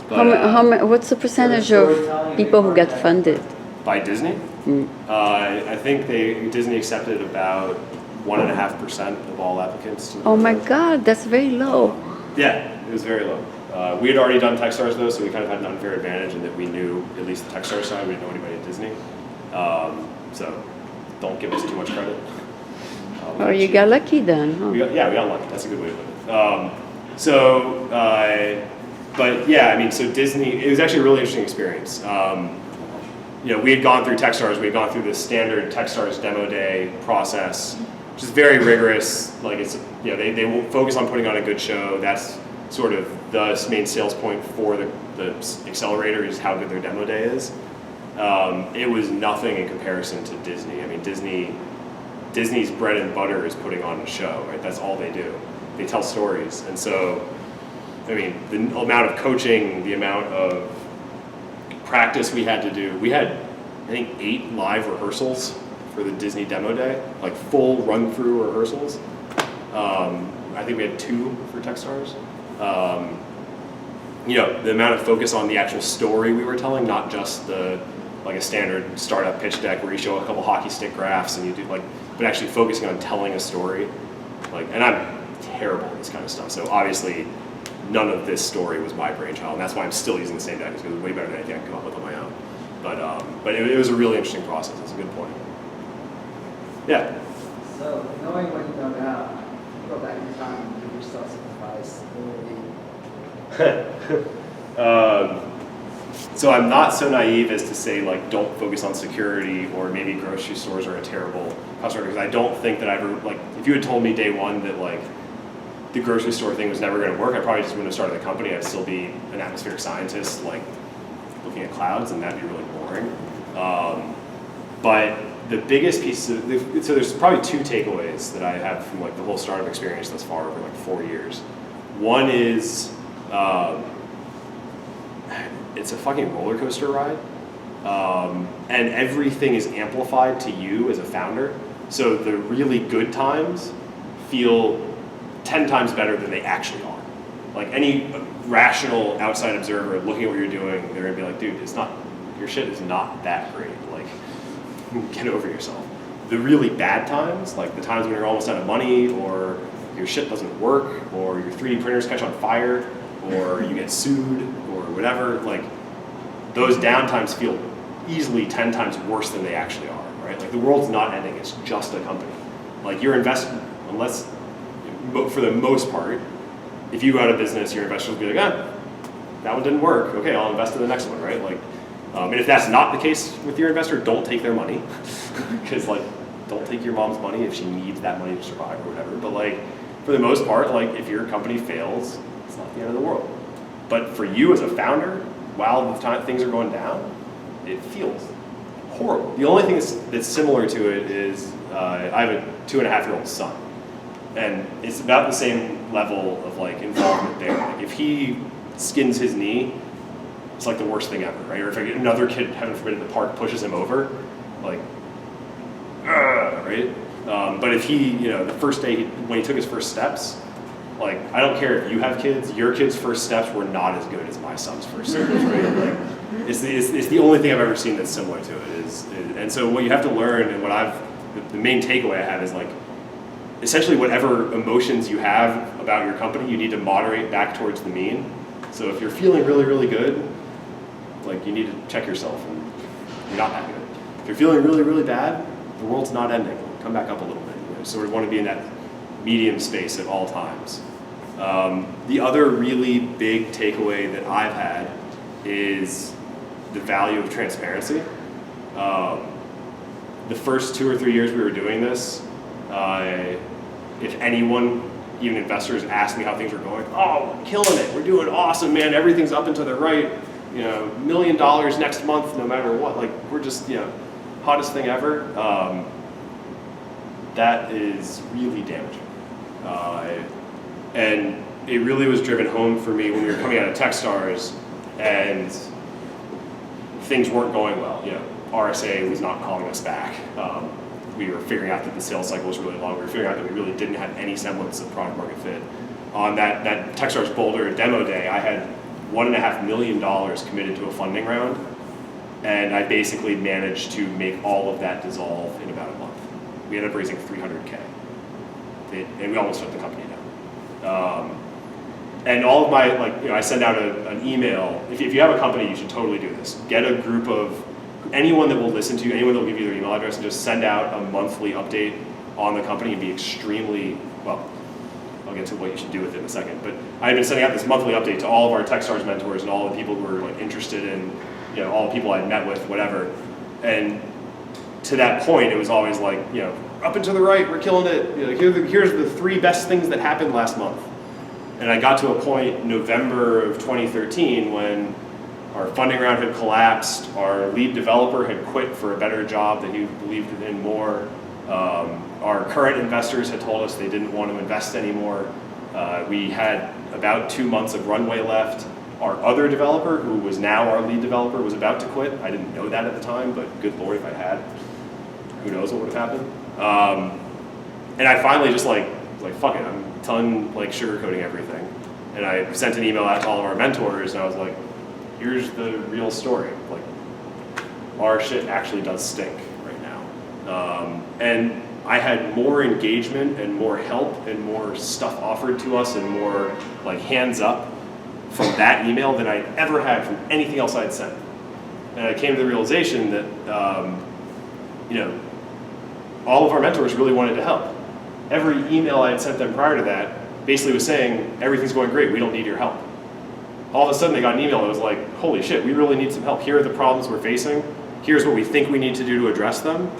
[SPEAKER 7] But,
[SPEAKER 3] what's the percentage of people who get funded?
[SPEAKER 7] by Disney? I think Disney accepted about 1.5% of all applicants. To the
[SPEAKER 3] Oh my
[SPEAKER 7] program.
[SPEAKER 3] God, that's very low.
[SPEAKER 7] Yeah, it was very low. We had already done Techstars though, so we kind of had an unfair advantage in that we knew at least the Techstars side. We didn't know anybody at Disney, so don't give us too much credit.
[SPEAKER 3] Oh, you got lucky then, huh?
[SPEAKER 7] We got lucky. That's a good way to put it. But yeah, I mean, so Disney. It was actually a really interesting experience. We had gone through Techstars. We had gone through the standard Techstars demo day process, which is very rigorous. Like they will focus on putting on a good show. That's sort of the main sales point for the accelerator is how good their demo day is. It was nothing in comparison to Disney. I mean, Disney's bread and butter is putting on a show, right? That's all they do. They tell stories. And so, I mean, the amount of coaching, the amount of practice we had to do, we had, I think, 8 live rehearsals for the Disney demo day, like full run-through rehearsals. I think we had 2 for Techstars. The amount of focus on the actual story we were telling, not just like a standard startup pitch deck where you show a couple hockey stick graphs and you do but actually focusing on telling a story. And I'm terrible at this kind of stuff. So obviously none of this story was my brainchild, and that's why I'm still using the same deck, because it was way better than anything I could come up with on my own. But it was a really interesting process. It's a good point. Yeah.
[SPEAKER 12] So knowing what you know now, go back in time and give yourself some advice.
[SPEAKER 7] So I'm not so naive as to say don't focus on security, or maybe grocery stores are a terrible customer, because I don't think that I ever if you had told me day one that the grocery store thing was never going to work, I probably just wouldn't have started the company. I'd still be an atmospheric scientist looking at clouds, and that'd be really boring. But the biggest piece so there's probably 2 takeaways that I have from the whole startup experience thus far over 4 years. One is it's a fucking roller coaster ride, and everything is amplified to you as a founder. So the really good times feel 10 times better than they actually are. Any rational outside observer looking at what you're doing, they're gonna be like, dude, your shit is not that great. Get over yourself. The really bad times, the times when you're almost out of money, or your shit doesn't work, or your 3D printers catch on fire, or you get sued, or whatever, those downtimes feel easily 10 times worse than they actually are, right? The world's not ending, it's just a company. Your investment, for the most part, if you go out of business, your investors will be like, that one didn't work, okay, I'll invest in the next one, right? And if that's not the case with your investor, don't take their money, because don't take your mom's money if she needs that money to survive or whatever. But for the most part, if your company fails, it's not the end of the world. But for you as a founder, while things are going down, it feels horrible. The only thing that's similar to it is I have a 2.5-year-old son, and it's about the same level of involvement there. If he skins his knee, it's the worst thing ever, right? Or if another kid, heaven forbid, in the park pushes him over, right? But if he, the first day when he took his first steps, I don't care if you have kids, your kid's first steps were not as good as my son's first steps, right? It's the only thing I've ever seen that's similar to it. And so what you have to learn, and the main takeaway I have is essentially whatever emotions you have about your company, you need to moderate back towards the mean. So if you're feeling really, really good, you need to check yourself, and you're not that good. If you're feeling really, really bad, the world's not ending. Come back up a little bit. You sort of want to be in that medium space at all times. The other really big takeaway that I've had is the value of transparency. The first 2 or 3 years we were doing this, if anyone, even investors, asked me how things were going, oh, we're killing it, we're doing awesome, man, everything's up and to the right, $1 million next month, no matter what, we're just, hottest thing ever. That is really damaging. And it really was driven home for me when we were coming out of Techstars and things weren't going well. RSA was not calling us back. we were figuring out that the sales cycle was really long. We were figuring out that we really didn't have any semblance of product market fit. On that Techstars Boulder demo day, I had $1.5 million committed to a funding round, and I basically managed to make all of that dissolve in about a month. We ended up raising $300K, and we almost shut the company down. And all of my, I send out an email. If you have a company, you should totally do this. Get a group of anyone that will listen to you, anyone that will give you their email address, and just send out a monthly update on the company and be extremely, well, I'll get to what you should do with it in a second. But I've been sending out this monthly update to all of our Techstars mentors and all the people who were interested in, all the people I'd met with, whatever. And to that point, it was always up and to the right, we're killing it. Here's the 3 best things that happened last month. And I got to a point in November of 2013 when our funding round had collapsed, our lead developer had quit for a better job that he believed in more. Our current investors had told us they didn't want to invest anymore. We had about 2 months of runway left. Our other developer, who was now our lead developer, was about to quit. I didn't know that at the time, but good Lord, if I had, who knows what would have happened. And I finally just was like, fuck it, I'm done sugarcoating everything. And I sent an email out to all of our mentors, and I was like, here's the real story. Our shit actually does stink right now. And I had more engagement and more help and more stuff offered to us and more hands up from that email than I'd ever had from anything else I'd sent. And I came to the realization that, all of our mentors really wanted to help. Every email I had sent them prior to that basically was saying, everything's going great, we don't need your help. All of a sudden they got an email that was like, holy shit, we really need some help. Here are the problems we're facing. Here's what we think we need to do to address them.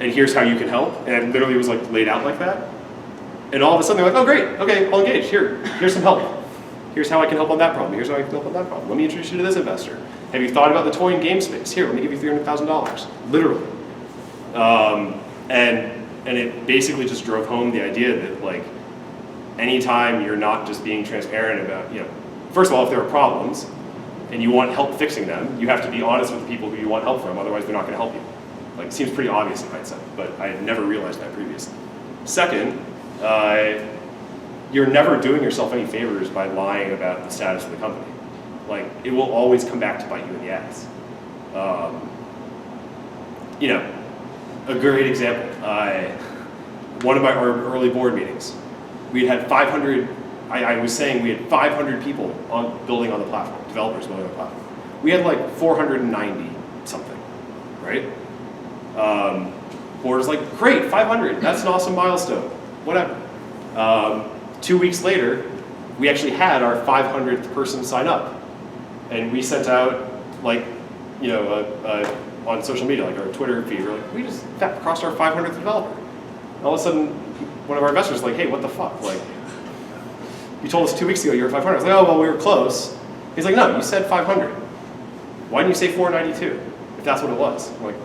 [SPEAKER 7] And here's how you can help. And it literally was laid out like that. And all of a sudden they're like, oh great, okay, I'll engage. Here's some help. Here's how I can help on that problem. Here's how I can help on that problem. Let me introduce you to this investor. Have you thought about the toy and game space? Here, let me give you $300,000, literally. And it basically just drove home the idea that anytime you're not just being transparent about, first of all, if there are problems and you want help fixing them, you have to be honest with the people who you want help from, otherwise they're not going to help you. It seems pretty obvious in hindsight, but I had never realized that previously. Second, you're never doing yourself any favors by lying about the status of the company. It will always come back to bite you in the ass. A great example, one of our early board meetings, we had 500, I was saying we had 500 people building on the platform, developers building on the platform. We had 490 something, right? Board was like, great, 500, that's an awesome milestone, whatever. 2 weeks later, we actually had our 500th person sign up. And we sent out, on social media, our Twitter feed, we're like, we just crossed our 500th developer. And all of a sudden, one of our investors was like, hey, what the fuck? You told us 2 weeks ago you were 500. I was like, oh, well, we were close. He's like, no, you said 500. Why didn't you say 492, if that's what it was? I'm like,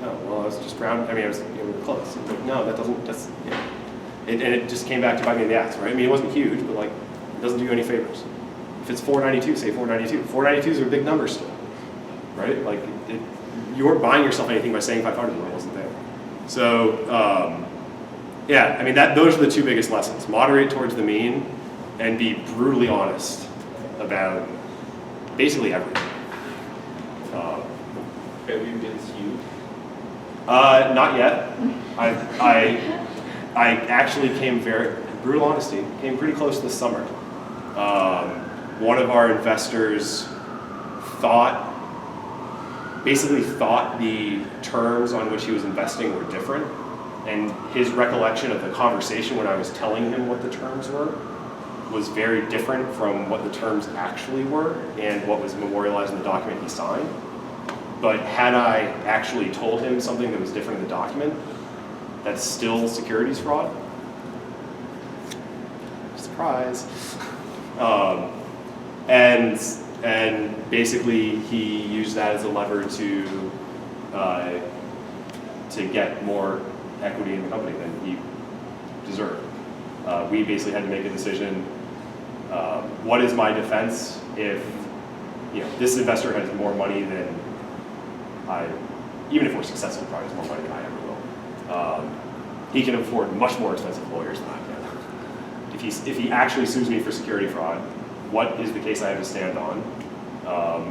[SPEAKER 7] no, well, I was just round, we were close. He's like, no, that doesn't, that's, and it just came back to bite me in the ass, right? It wasn't huge, but it doesn't do you any favors. If it's 492, say 492. 492s are a big number still, right? You weren't buying yourself anything by saying 500 when it wasn't there. So, those are the 2 biggest lessons. Moderate towards the mean and be brutally honest about basically everything.
[SPEAKER 10] Have you been sued?
[SPEAKER 7] Not yet. I actually came brutal honesty, came pretty close this summer. One of our investors basically thought the terms on which he was investing were different, and his recollection of the conversation when I was telling him what the terms were was very different from what the terms actually were and what was memorialized in the document he signed. But had I actually told him something that was different in the document, that's still securities fraud. Surprise. And basically he used that as a lever to get more equity in the company than he deserved. We basically had to make a decision. What is my defense if this investor has more money than even if we're successful, probably has more money than I ever will. He can afford much more expensive lawyers than I can. If he actually sues me for security fraud, what is the case I have to stand on?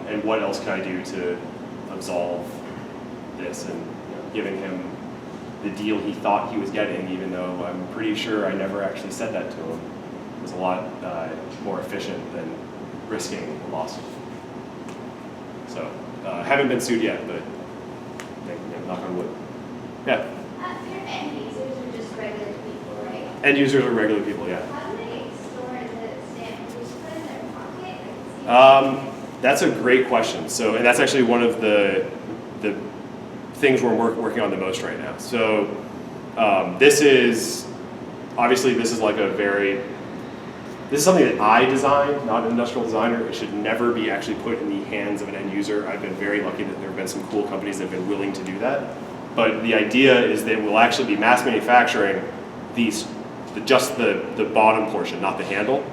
[SPEAKER 7] And what else can I do to absolve this, and giving him the deal he thought he was getting, even though I'm pretty sure I never actually said that to him, was a lot more efficient than risking a lawsuit. So, haven't been sued yet, but knock on wood. Yeah?
[SPEAKER 6] Your end users are just regular people, right?
[SPEAKER 7] End users are regular people, yeah.
[SPEAKER 6] How do they store the stamp? Do you just put it in their pocket?
[SPEAKER 7] That's a great question. So, and that's actually one of the things we're working on the most right now. So, this is like this is something that I designed, not an industrial designer. It should never be actually put in the hands of an end user. I've been very lucky that there have been some cool companies that have been willing to do that. But the idea is that we'll actually be mass manufacturing just the bottom portion, not the handle.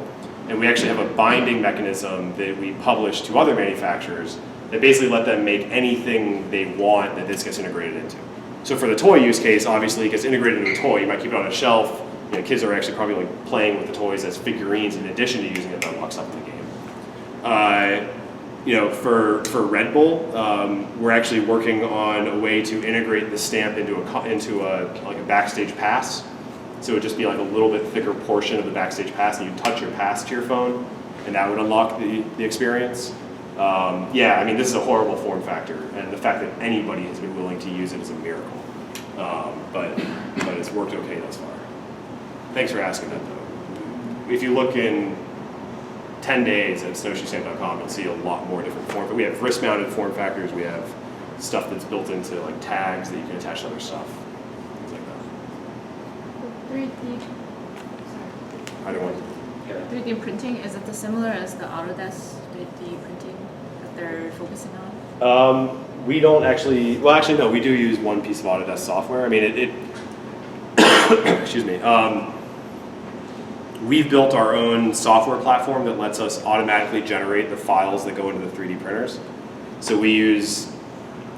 [SPEAKER 7] And we actually have a binding mechanism that we publish to other manufacturers that basically let them make anything they want that this gets integrated into. So for the toy use case, obviously it gets integrated into a toy. You might keep it on a shelf. Kids are actually probably like playing with the toys as figurines in addition to using it to unlock stuff in the game. For Red Bull, we're actually working on a way to integrate the stamp into a backstage pass. So it would just be like a little bit thicker portion of the backstage pass, and you touch your pass to your phone, and that would unlock the experience. This is a horrible form factor, and the fact that anybody has been willing to use it is a miracle. But it's worked okay thus far. Thanks for asking that, though. If you look in 10 days at SnowShoeStamp.com, you'll see a lot more different forms. We have wrist-mounted form factors. We have stuff that's built into like tags that you can attach to other stuff, things like that.
[SPEAKER 13] 3D.
[SPEAKER 7] Either one.
[SPEAKER 13] 3D printing, is it similar as the Autodesk 3D printing that they're focusing on?
[SPEAKER 7] We don't actually. Well, actually, no. We do use one piece of Autodesk software. I mean, it excuse me. We've built our own software platform that lets us automatically generate the files that go into the 3D printers. So we use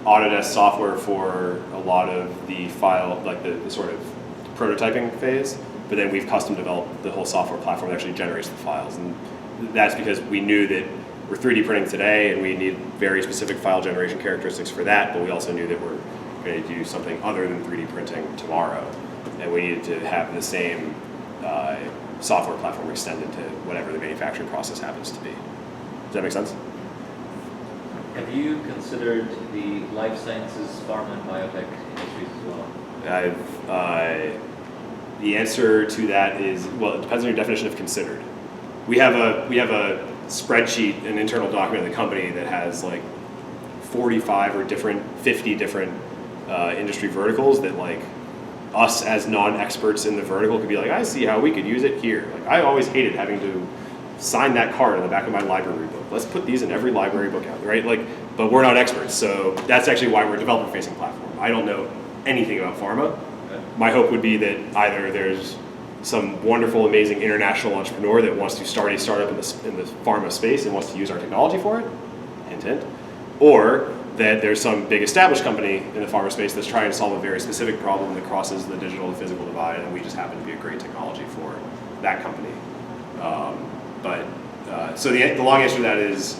[SPEAKER 7] Autodesk software for a lot of the file, like the sort of prototyping phase, but then we've custom developed the whole software platform that actually generates the files. And that's because we knew that we're 3D printing today and we need very specific file generation characteristics for that, but we also knew that we're going to do something other than 3D printing tomorrow. And we needed to have the same software platform extended to whatever the manufacturing process happens to be. Does that make sense?
[SPEAKER 11] Have you considered the life sciences, pharma, and biotech industries as well?
[SPEAKER 7] The answer to that is, well, it depends on your definition of considered. We have a spreadsheet, an internal document of the company that has like 45 or 50 different industry verticals that like us as non-experts in the vertical could be like, I see how we could use it here. Like I always hated having to sign that card on the back of my library book. Let's put these in every library book out, right? Like, but we're not experts, so that's actually why we're a developer-facing platform. I don't know anything about pharma. My hope would be that either there's some wonderful, amazing international entrepreneur that wants to start a startup in the pharma space and wants to use our technology for it, hint, hint, or that there's some big established company in the pharma space that's trying to solve a very specific problem that crosses the digital to physical divide, and we just happen to be a great technology for that company. So the long answer to that is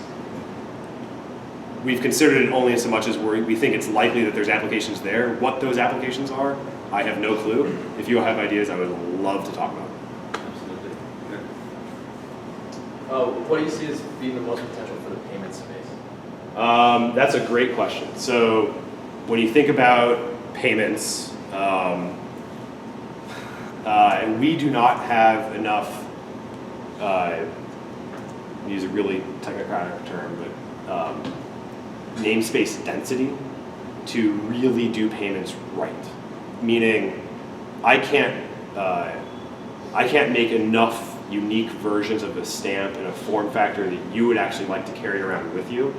[SPEAKER 7] we've considered it only in so much as we think it's likely that there's applications there. What those applications are, I have no clue. If you have ideas, I would love to talk about them.
[SPEAKER 11] Absolutely.
[SPEAKER 2] What do you see as being the most potential for the payment space?
[SPEAKER 7] That's a great question. So when you think about payments, we do not have enough, use a really technocratic term, but namespace density to really do payments right. Meaning, I can't make enough unique versions of the stamp in a form factor that you would actually like to carry around with you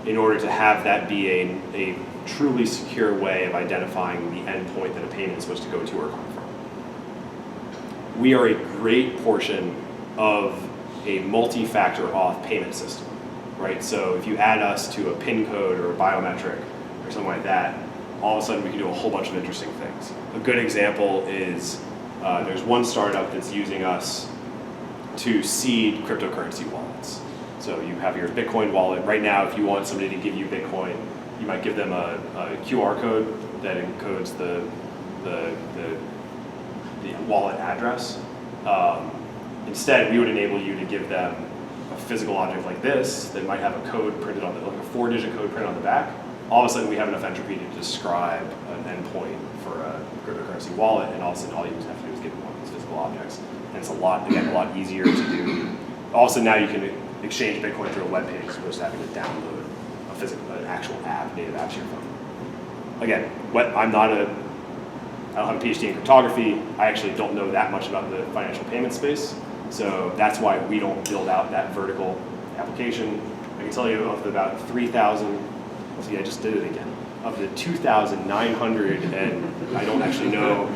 [SPEAKER 7] in order to have that be a truly secure way of identifying the endpoint that a payment is supposed to go to or come from. We are a great portion of a multi-factor auth payment system, right? So if you add us to a PIN code or a biometric or something like that, all of a sudden we can do a whole bunch of interesting things. A good example is there's one startup that's using us to seed cryptocurrency wallets. So you have your Bitcoin wallet. Right now, if you want somebody to give you Bitcoin, you might give them a QR code that encodes the wallet address. Instead, we would enable you to give them a physical object like this that might have a code printed on like a 4-digit code printed on the back. All of a sudden, we have enough entropy to describe an endpoint for a cryptocurrency wallet, and all of a sudden, all you have to do is give them one of these physical objects. And it's a lot easier to do. All of a sudden, now you can exchange Bitcoin through a web page as opposed to having to download an actual app, native app to your phone. Again, I don't have a PhD in cryptography. I actually don't know that much about the financial payment space. So that's why we don't build out that vertical application. I can tell you of the about 3,000, see, I just did it again. Of the 2,900, and I don't actually know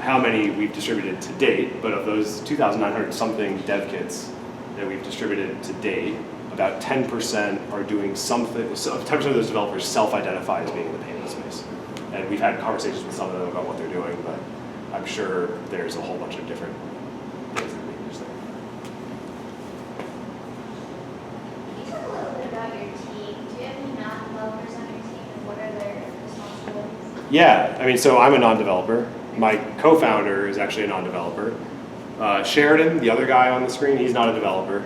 [SPEAKER 7] how many we've distributed to date, but of those 2,900 something dev kits that we've distributed to date, about 10% are doing something, so 10% of those developers self-identify as being in the payment space. And we've had conversations with some of them about what they're doing, but I'm sure there's a whole bunch of different things that we use there.
[SPEAKER 6] Can you talk a little bit about your team? Do you have any non-developers on your team, and what are their responsibilities?
[SPEAKER 7] Yeah, I mean, so I'm a non-developer. My co-founder is actually a non-developer. Sheridan, the other guy on the screen, he's not a developer.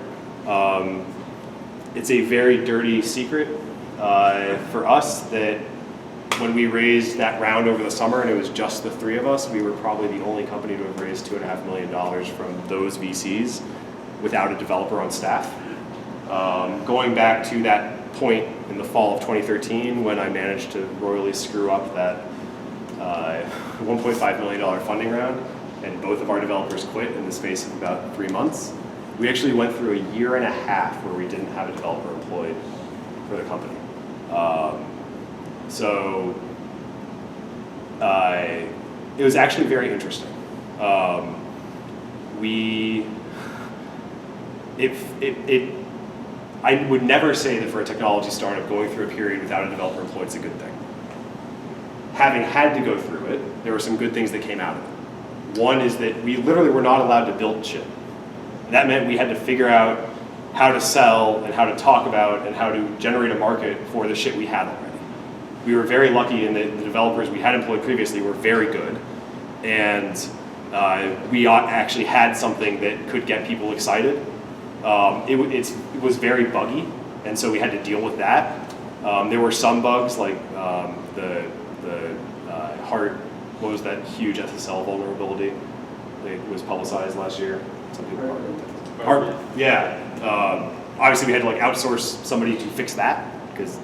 [SPEAKER 7] It's a very dirty secret for us that when we raised that round over the summer and it was just the three of us, we were probably the only company to have raised $2.5 million from those VCs without a developer on staff. Going back to that point in the fall of 2013 when I managed to royally screw up that $1.5 million funding round, and both of our developers quit in the space of about 3 months. We actually went through a year and a half where we didn't have a developer employed for the company. It was actually very interesting. I would never say that for a technology startup going through a period without a developer employed is a good thing. Having had to go through it, there were some good things that came out of it. One is that we literally were not allowed to build shit. That meant we had to figure out how to sell and how to talk about and how to generate a market for the shit we had already. We were very lucky in that the developers we had employed previously were very good, and we actually had something that could get people excited. It was very buggy, and so we had to deal with that. There were some bugs like the what was that huge SSL vulnerability that was publicized last year? Some people obviously we had to outsource somebody to fix that because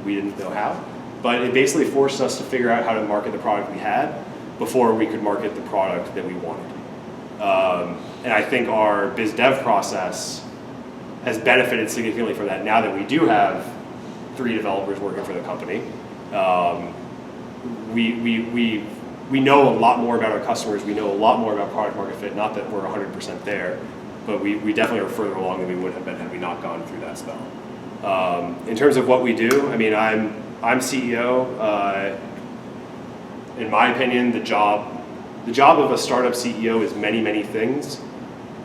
[SPEAKER 7] we didn't know how. But it basically forced us to figure out how to market the product we had before we could market the product that we wanted. And I think our biz dev process has benefited significantly from that now that we do have 3 developers working for the company. We know a lot more about our customers. We know a lot more about product market fit. Not that we're 100% there, but we definitely are further along than we would have been had we not gone through that spell. In terms of what we do, I mean, I'm CEO. In my opinion, the job of a startup CEO is many, many things,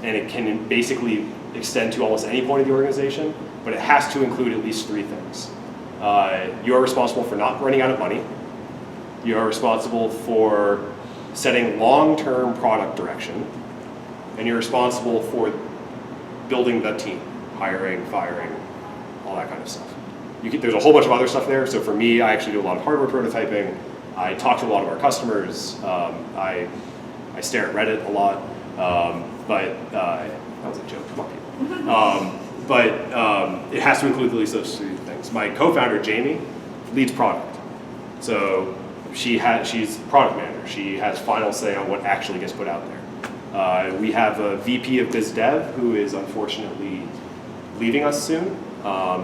[SPEAKER 7] and it can basically extend to almost any point of the organization, but it has to include at least 3 things. You are responsible for not running out of money. You are responsible for setting long-term product direction, and you're responsible for building the team, hiring, firing, all that kind of stuff. There's a whole bunch of other stuff there. So for me, I actually do a lot of hardware prototyping. I talk to a lot of our customers. I stare at Reddit a lot. That was a joke. Come on, people. It has to include at least those 3 things. My co-founder, Jamie, leads product. So she's product manager. She has final say on what actually gets put out there. We have a VP of Biz Dev who is unfortunately leaving us soon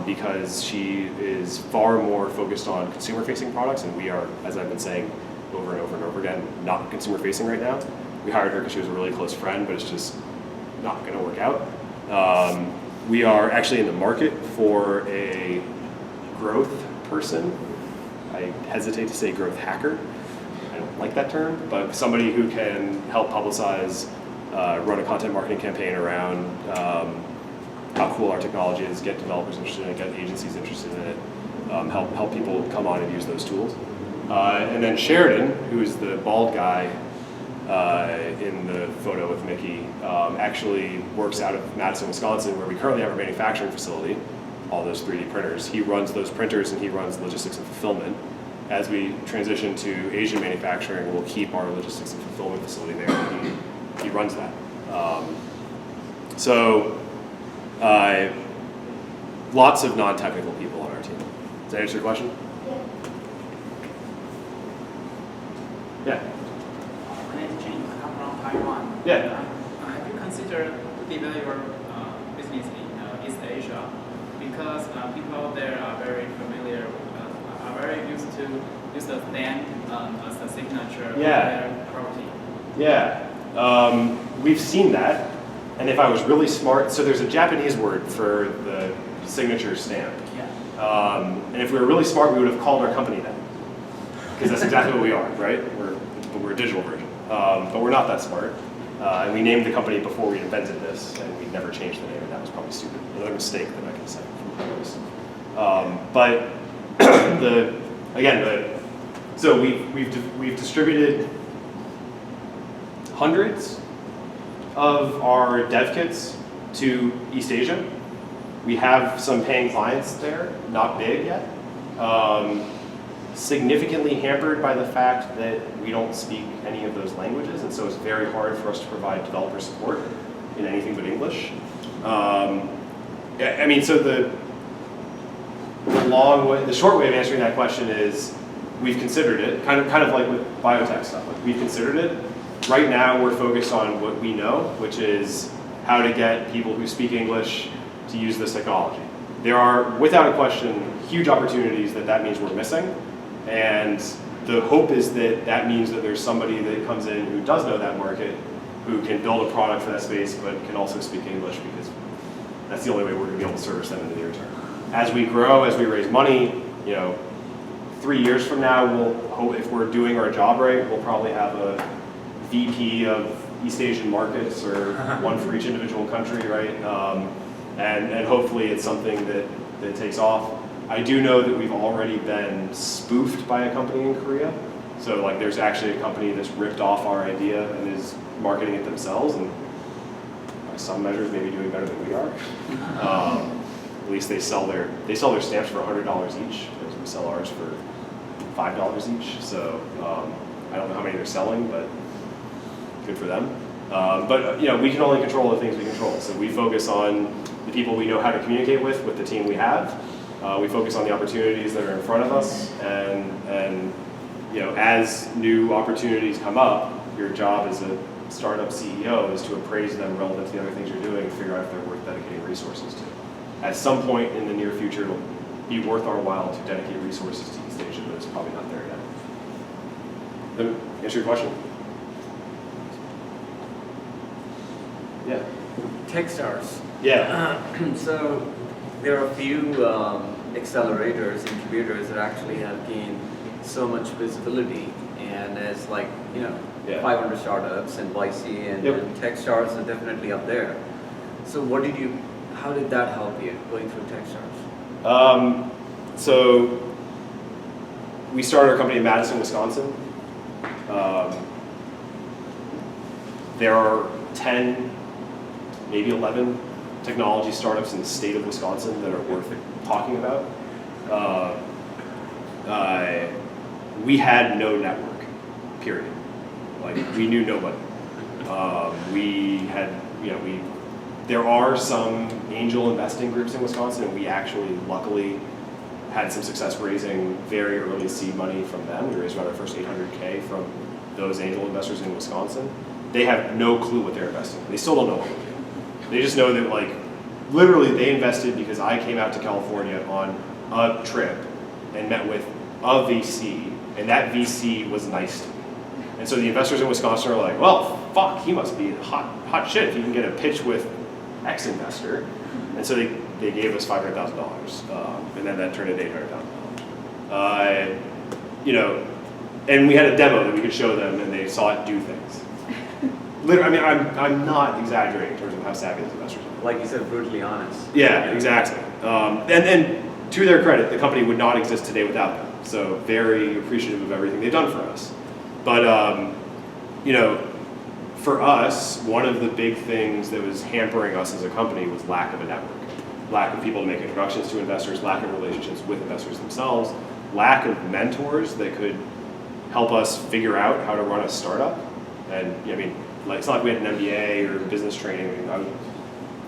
[SPEAKER 7] because she is far more focused on consumer-facing products, and we are, as I've been saying over and over and over again, not consumer-facing right now. We hired her because she was a really close friend, but it's just not going to work out. We are actually in the market for a growth person. I hesitate to say growth hacker. I don't like that term, but somebody who can help publicize, run a content marketing campaign around how cool our technology is, get developers interested in it, get agencies interested in it, help people come on and use those tools. And then Sheridan, who is the bald guy in the photo with Mickey, actually works out of Madison, Wisconsin, where we currently have a manufacturing facility, all those 3D printers. He runs those printers and he runs logistics and fulfillment. As we transition to Asian manufacturing, we'll keep our logistics and fulfillment facility there, and he runs that. Lots of non-technical people on our team. Does that answer your question? Yeah.
[SPEAKER 14] My name is James. I come from Taiwan.
[SPEAKER 7] Yeah.
[SPEAKER 14] Have you considered to develop your business in East Asia? Because people there are very familiar, are very used to use the stamp as a signature of their property.
[SPEAKER 7] Yeah. We've seen that. And if I was really smart, so there's a Japanese word for the signature stamp.
[SPEAKER 14] Yeah.
[SPEAKER 7] And if we were really smart, we would have called our company that. Because that's exactly what we are, right? We're a digital version. But we're not that smart. And we named the company before we invented this, and we never changed the name, and that was probably stupid. Another mistake that I can say. But so we've distributed hundreds of our dev kits to East Asia. We have some paying clients there, not big yet. Significantly hampered by the fact that we don't speak any of those languages, and so it's very hard for us to provide developer support in anything but English. I mean, so the short way of answering that question is we've considered it, kind of like with biotech stuff. Like we've considered it. Right now, we're focused on what we know, which is how to get people who speak English to use this technology. There are, without a question, huge opportunities that means we're missing. And the hope is that means that there's somebody that comes in who does know that market, who can build a product for that space, but can also speak English, because that's the only way we're going to be able to service them in the near term. As we grow, as we raise money, 3 years from now, we'll hope, if we're doing our job right, we'll probably have a VP of East Asian markets, or one for each individual country, right? And hopefully it's something that takes off. I do know that we've already been spoofed by a company in Korea. So like there's actually a company that's ripped off our idea and is marketing it themselves, and by some measures maybe doing better than we are. At least they sell their stamps for $100 each, whereas we sell ours for $5 each. So I don't know how many they're selling, but good for them. But we can only control the things we control. So we focus on the people we know how to communicate with the team we have. We focus on the opportunities that are in front of us, and as new opportunities come up, your job as a startup CEO is to appraise them relative to the other things you're doing and figure out if they're worth dedicating resources to. At some point in the near future, it'll be worth our while to dedicate resources to East Asia, but it's probably not there yet. Let me answer your question. Yeah.
[SPEAKER 4] Techstars.
[SPEAKER 7] Yeah.
[SPEAKER 4] So there are a few accelerators, incubators that actually have gained so much visibility, and as 500 startups and YC and Techstars are definitely up there. So how did that help you going through Techstars?
[SPEAKER 7] So we started our company in Madison, Wisconsin. There are 10, maybe 11 technology startups in the state of Wisconsin that are worth talking about. We had no network, period. Like, we knew nobody. There are some angel investing groups in Wisconsin, and we actually, luckily, had some success raising very early seed money from them. We raised about our first $800K from those angel investors in Wisconsin. They have no clue what they're investing in. They still don't know what we're doing. They just know that, literally they invested because I came out to California on a trip and met with a VC, and that VC was nice to me. And so the investors in Wisconsin are like, well, fuck, he must be hot shit if you can get a pitch with X investor. And so they gave us $500,000, and then that turned into $800,000. and we had a demo that we could show them, and they saw it do things. Literally, I mean, I'm not exaggerating in terms of how savvy those investors are.
[SPEAKER 4] Like you said, brutally honest.
[SPEAKER 7] Yeah, exactly. And to their credit, the company would not exist today without them. So very appreciative of everything they've done for us. But for us, one of the big things that was hampering us as a company was lack of a network. Lack of people to make introductions to investors, lack of relationships with investors themselves, lack of mentors that could help us figure out how to run a startup. And I mean, it's not like we had an MBA or business training. I mean,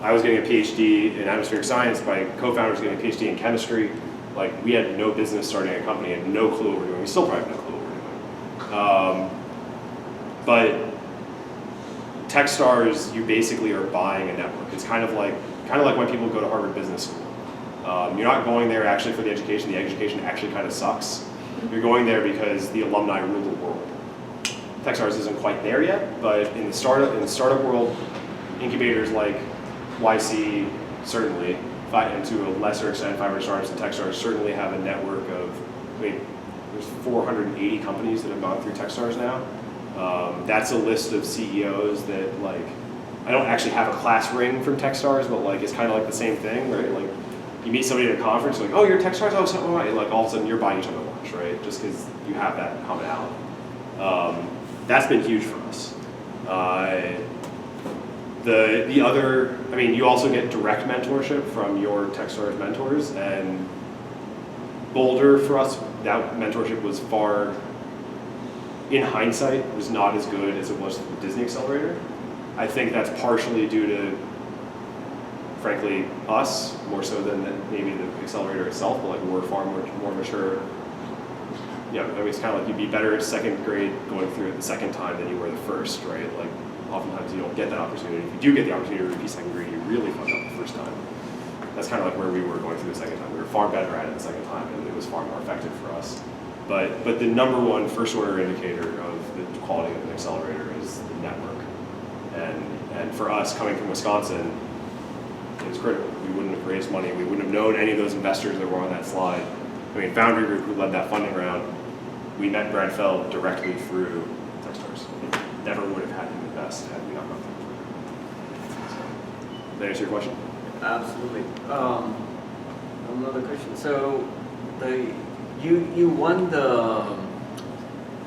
[SPEAKER 7] I was getting a PhD in atmospheric science. My co-founder was getting a PhD in chemistry. Like, we had no business starting a company, had no clue what we're doing. We still probably have no clue what we're doing. But Techstars, you basically are buying a network. It's kind of like when people go to Harvard Business School. You're not going there actually for the education. The education actually kind of sucks. You're going there because the alumni rule the world. Techstars isn't quite there yet, but in the startup world, incubators like YC certainly, and to a lesser extent 500 Startups and Techstars certainly have a network of, there's 480 companies that have gone through Techstars now. That's a list of CEOs that, I don't actually have a class ring from Techstars, but it's kind of like the same thing, right? Like, you meet somebody at a conference, like, oh, you're Techstars, oh, so am I. Like, all of a sudden you're buying each other lunch, right? Just because you have that commonality. That's been huge for us. The other, you also get direct mentorship from your Techstars mentors, and Boulder for us, that mentorship was far, in hindsight, was not as good as it was with the Disney Accelerator. I think that's partially due to, frankly, us, more so than maybe the Accelerator itself, but we're far more mature. It's kind of like you'd be better at second grade going through it the second time than you were the first, right? Like, oftentimes you don't get that opportunity. If you do get the opportunity to repeat second grade, you really fucked up the first time. That's kind of like where we were going through the second time. We were far better at it the second time, and it was far more effective for us. But the number one first order indicator of the quality of an accelerator is the network. And for us, coming from Wisconsin, it was critical. We wouldn't have raised money. We wouldn't have known any of those investors that were on that slide. Foundry Group, who led that funding round, we met Brad Feld directly through Techstars. We never would have had him invest had we not gone through. Does that answer your question?
[SPEAKER 4] Absolutely. Another question. So, you won the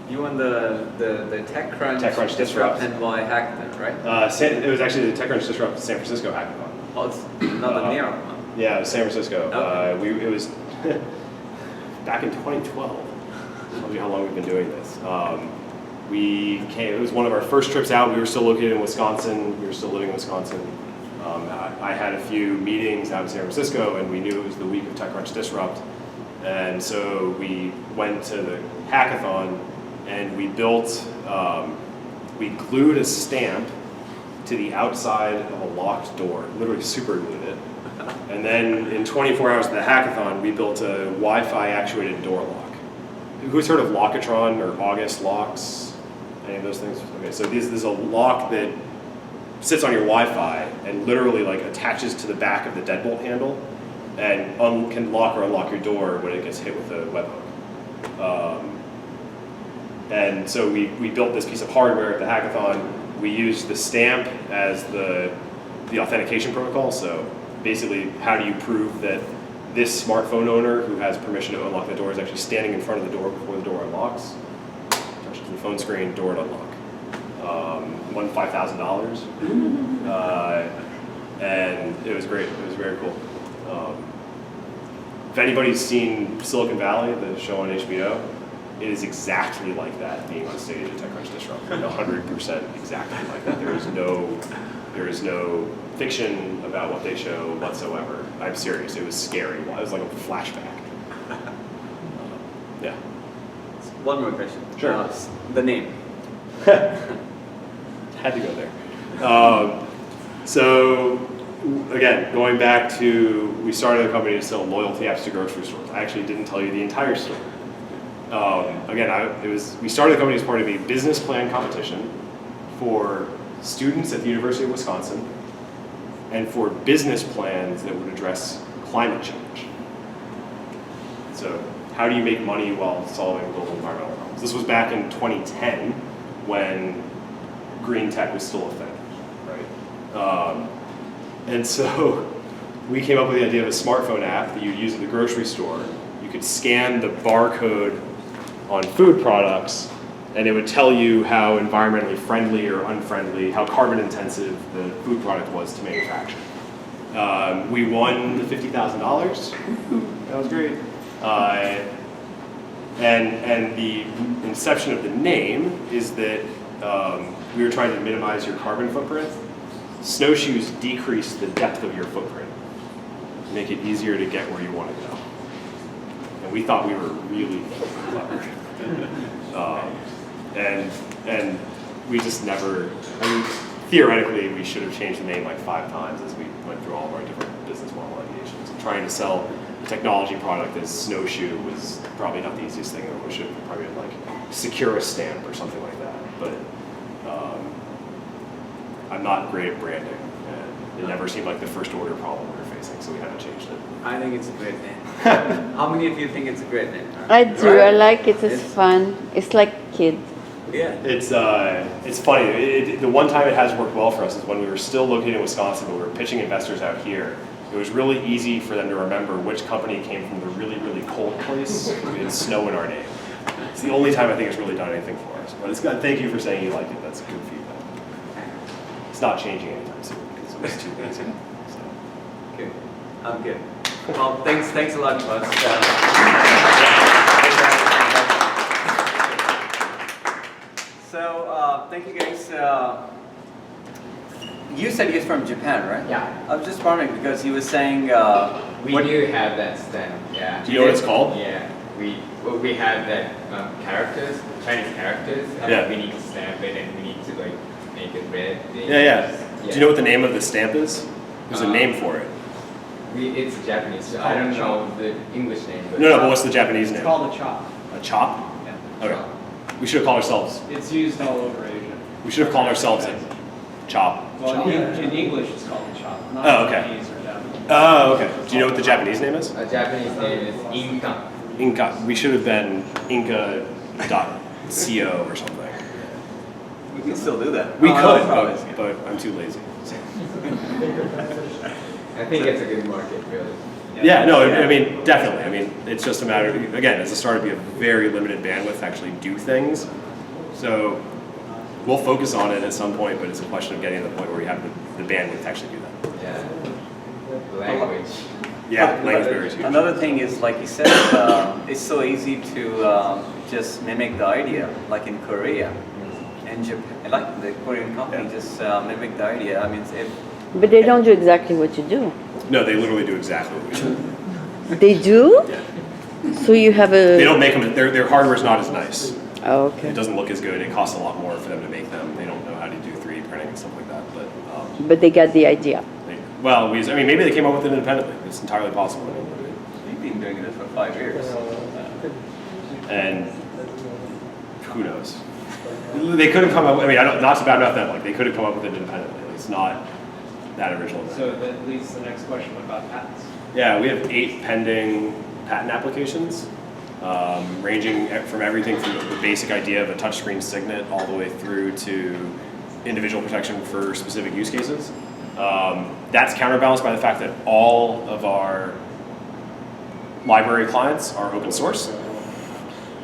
[SPEAKER 4] TechCrunch Disrupt Envoy Hackathon, right?
[SPEAKER 7] It was actually the TechCrunch Disrupt San Francisco Hackathon.
[SPEAKER 4] Oh, it's not the New York one.
[SPEAKER 7] Yeah, it was San Francisco.
[SPEAKER 4] Okay.
[SPEAKER 7] It was back in 2012. Tells you how long we've been doing this. It was one of our first trips out. We were still located in Wisconsin. We were still living in Wisconsin. I had a few meetings out in San Francisco, and we knew it was the week of TechCrunch Disrupt. And so we went to the hackathon, and we we glued a stamp to the outside of a locked door, literally super glued it. And then in 24 hours of the hackathon, we built a Wi-Fi actuated door lock. Who's heard of Lockatron or August locks? Any of those things? Okay, so this is a lock that sits on your Wi-Fi and literally attaches to the back of the deadbolt handle and can lock or unlock your door when it gets hit with a webhook. And so we built this piece of hardware at the hackathon. We used the stamp as the authentication protocol. So basically, how do you prove that this smartphone owner who has permission to unlock the door is actually standing in front of the door before the door unlocks? Touches the phone screen, door to unlock. Won $5,000. And it was great. It was very cool. If anybody's seen Silicon Valley, the show on HBO, it is exactly like that being on stage at TechCrunch Disrupt. 100% exactly like that. There is no fiction about what they show whatsoever. I'm serious. It was scary. It was like a flashback. Yeah.
[SPEAKER 4] One more question.
[SPEAKER 7] Sure.
[SPEAKER 4] The name.
[SPEAKER 7] Had to go there. So again, going back to, we started a company to sell loyalty apps to grocery stores. I actually didn't tell you the entire story. We started the company as part of a business plan competition for students at the University of Wisconsin and for business plans that would address climate change. So how do you make money while solving global environmental problems? This was back in 2010 when green tech was still a thing, right? And so we came up with the idea of a smartphone app that you'd use at the grocery store. You could scan the barcode on food products, and it would tell you how environmentally friendly or unfriendly, how carbon intensive the food product was to manufacture. We won the $50,000. That was great. And the inception of the name is that we were trying to minimize your carbon footprint. Snowshoes decrease the depth of your footprint, make it easier to get where you want to go. And we thought we were really clever. And we just never, I mean, theoretically, we should have changed the name like 5 times as we went through all of our different business model ideations. Trying to sell a technology product as SnowShoe was probably not the easiest thing. We should have probably been like SnowShoe Stamp or something like that. But I'm not great at branding. And it never seemed like the first order problem we were facing, so we haven't changed it.
[SPEAKER 4] I think it's a great name. How many of you think it's a great name?
[SPEAKER 3] I do. Right? I like it. It's fun. It's like kid.
[SPEAKER 4] Yeah.
[SPEAKER 7] It's funny. The one time it has worked well for us is when we were still located in Wisconsin, but we were pitching investors out here. It was really easy for them to remember which company came from the really, really cold place with snow in our name. It's the only time I think it's really done anything for us. But it's good. Thank you for saying you liked it. That's good feedback. It's not changing anytime soon because it was too busy. So.
[SPEAKER 4] Good. I'm good. Well, thanks a lot, Claus. So, thank you guys. You said he's from Japan, right?
[SPEAKER 5] Yeah.
[SPEAKER 4] I was just wondering because he was saying.
[SPEAKER 5] We do have that stamp, yeah.
[SPEAKER 7] Do you know what it's called?
[SPEAKER 5] Yeah. We have that characters, Chinese characters.
[SPEAKER 7] Yeah.
[SPEAKER 5] We need to stamp it and we need to like make it red.
[SPEAKER 7] Yeah. Do you know what the name of the stamp is? There's a name for it.
[SPEAKER 5] It's Japanese. So I don't know the English name. But
[SPEAKER 7] No, but what's the Japanese name?
[SPEAKER 2] It's called a chop.
[SPEAKER 7] A chop?
[SPEAKER 2] Yeah.
[SPEAKER 7] Okay. We should have called ourselves.
[SPEAKER 2] It's used all over Asia.
[SPEAKER 7] We should have called ourselves a chop.
[SPEAKER 2] Well, in English it's called a chop. Not
[SPEAKER 7] okay.
[SPEAKER 2] Chinese or Japanese.
[SPEAKER 7] Oh, okay. Do you know what the Japanese name is?
[SPEAKER 5] Japanese name is Inka.
[SPEAKER 7] Inca. We should have been Inca.co or something.
[SPEAKER 4] We can still do that.
[SPEAKER 7] We could, but I'm too lazy.
[SPEAKER 5] I think it's a good market, really.
[SPEAKER 7] Yeah, no, I mean, definitely. I mean, it's just a matter of, again, as a startup, you have very limited bandwidth to actually do things. So we'll focus on it at some point, but it's a question of getting to the point where we have the bandwidth to actually do that.
[SPEAKER 5] Yeah. Language.
[SPEAKER 7] Yeah, language barrier is huge.
[SPEAKER 4] Another thing is, like you said, it's so easy to just mimic the idea, like in Korea and Japan, like the Korean company just mimic the idea. I mean,
[SPEAKER 3] But they don't do exactly what you do.
[SPEAKER 7] No, they literally do exactly what we do.
[SPEAKER 3] They do?
[SPEAKER 7] Yeah.
[SPEAKER 3] So you have a...
[SPEAKER 7] They don't make them, their hardware is not as nice.
[SPEAKER 3] Oh, okay.
[SPEAKER 7] It doesn't look as good. It costs a lot more for them to make them. They don't know how to do 3D printing and stuff like that.
[SPEAKER 3] But they got the idea.
[SPEAKER 7] Maybe they came up with it independently. It's entirely possible.
[SPEAKER 4] We've been doing this for 5 years.
[SPEAKER 7] And who knows? They could have come up, not to bad mouth them, like they could have come up with it independently. It's not that original.
[SPEAKER 2] So that leads to the next question about patents.
[SPEAKER 7] Yeah, we have 8 pending patent applications, ranging from everything from the basic idea of a touchscreen signet all the way through to individual protection for specific use cases. That's counterbalanced by the fact that all of our library clients are open source.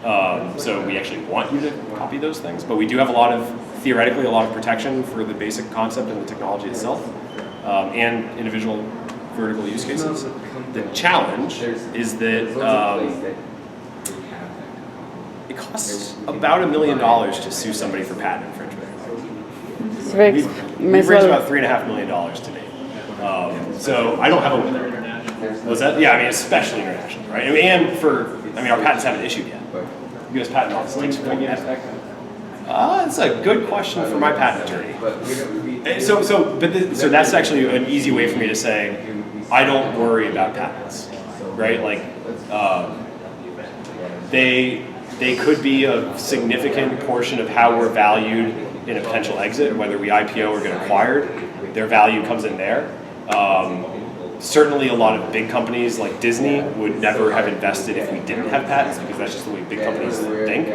[SPEAKER 7] So we actually want you to copy those things, but we do have theoretically a lot of protection for the basic concept and the technology itself, and individual vertical use cases. The challenge is that it costs about $1 million to sue somebody for patent infringement. We've raised about $3.5 million to date. So I don't have a winner. Was that? Yeah, especially international, right? Our patents haven't issued yet. U.S. Patent Office takes forever. That's a good question for my patent attorney. So that's actually an easy way for me to say I don't worry about patents, right? Like they could be a significant portion of how we're valued in a potential exit, whether we IPO or get acquired. Their value comes in there. certainly a lot of big companies like Disney would never have invested if we didn't have patents, because that's just the way big companies think.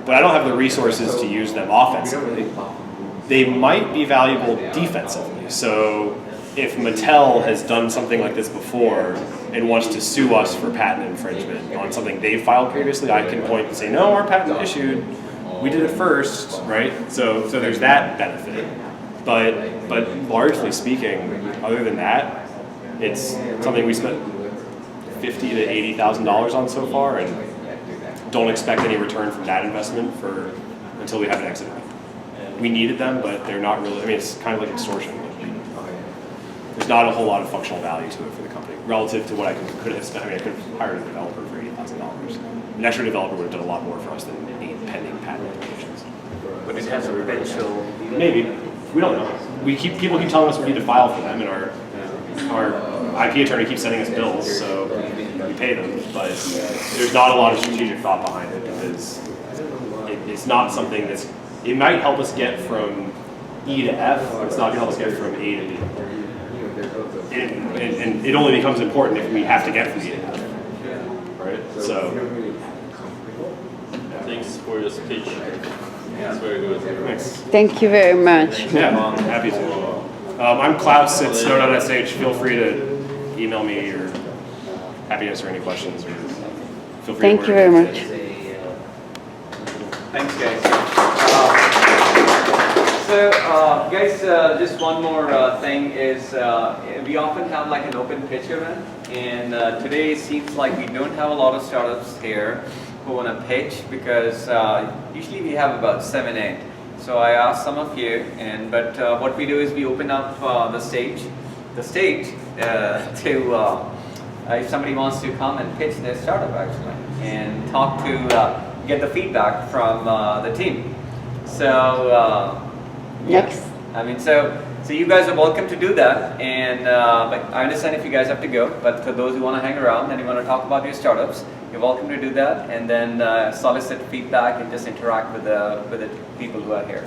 [SPEAKER 7] But I don't have the resources to use them offensively. They might be valuable defensively. So if Mattel has done something like this before and wants to sue us for patent infringement on something they filed previously, I can point and say, no, our patent issued, we did it first, right? So there's that benefit. But largely speaking, other than that, it's something we spent $50,000 to $80,000 on so far, and don't expect any return from that investment until we have an exit. We needed them, but they're not really. I mean, it's kind of like extortion. There's not a whole lot of functional value to it for the company relative to what I could have spent. I mean, I could have hired a developer for $80,000. An extra developer would have done a lot more for us than 8 pending patent applications.
[SPEAKER 4] But it has a potential.
[SPEAKER 7] Maybe. We don't know. People keep telling us we need to file for them, and our IP attorney keeps sending us bills, so we pay them. But there's not a lot of strategic thought behind it, because it's not something that's. It might help us get from E to F, but it's not going to help us get from A to B. And it only becomes important if we have to get from E to F, right? So.
[SPEAKER 1] Thanks for your speech. That's very good.
[SPEAKER 7] Thanks.
[SPEAKER 3] Thank you very much.
[SPEAKER 7] Yeah, I'm happy to. I'm Klaus at snow.sh. Feel free to email me, or happy to answer any questions. Or feel free
[SPEAKER 3] Thank
[SPEAKER 7] to
[SPEAKER 3] you very much.
[SPEAKER 4] Thanks, guys. So, guys, just one more thing is we often have like an open pitch event, and today it seems like we don't have a lot of startups here who want to pitch, because usually we have about 7, 8. So I asked some of you, but what we do is we open up the stage to if somebody wants to come and pitch their startup actually, and talk to get the feedback from the team. So
[SPEAKER 3] Next.
[SPEAKER 4] I mean, so you guys are welcome to do that, and but I understand if you guys have to go, but for those who want to hang around and you want to talk about your startups, you're welcome to do that, and then solicit feedback and just interact with the people who are here.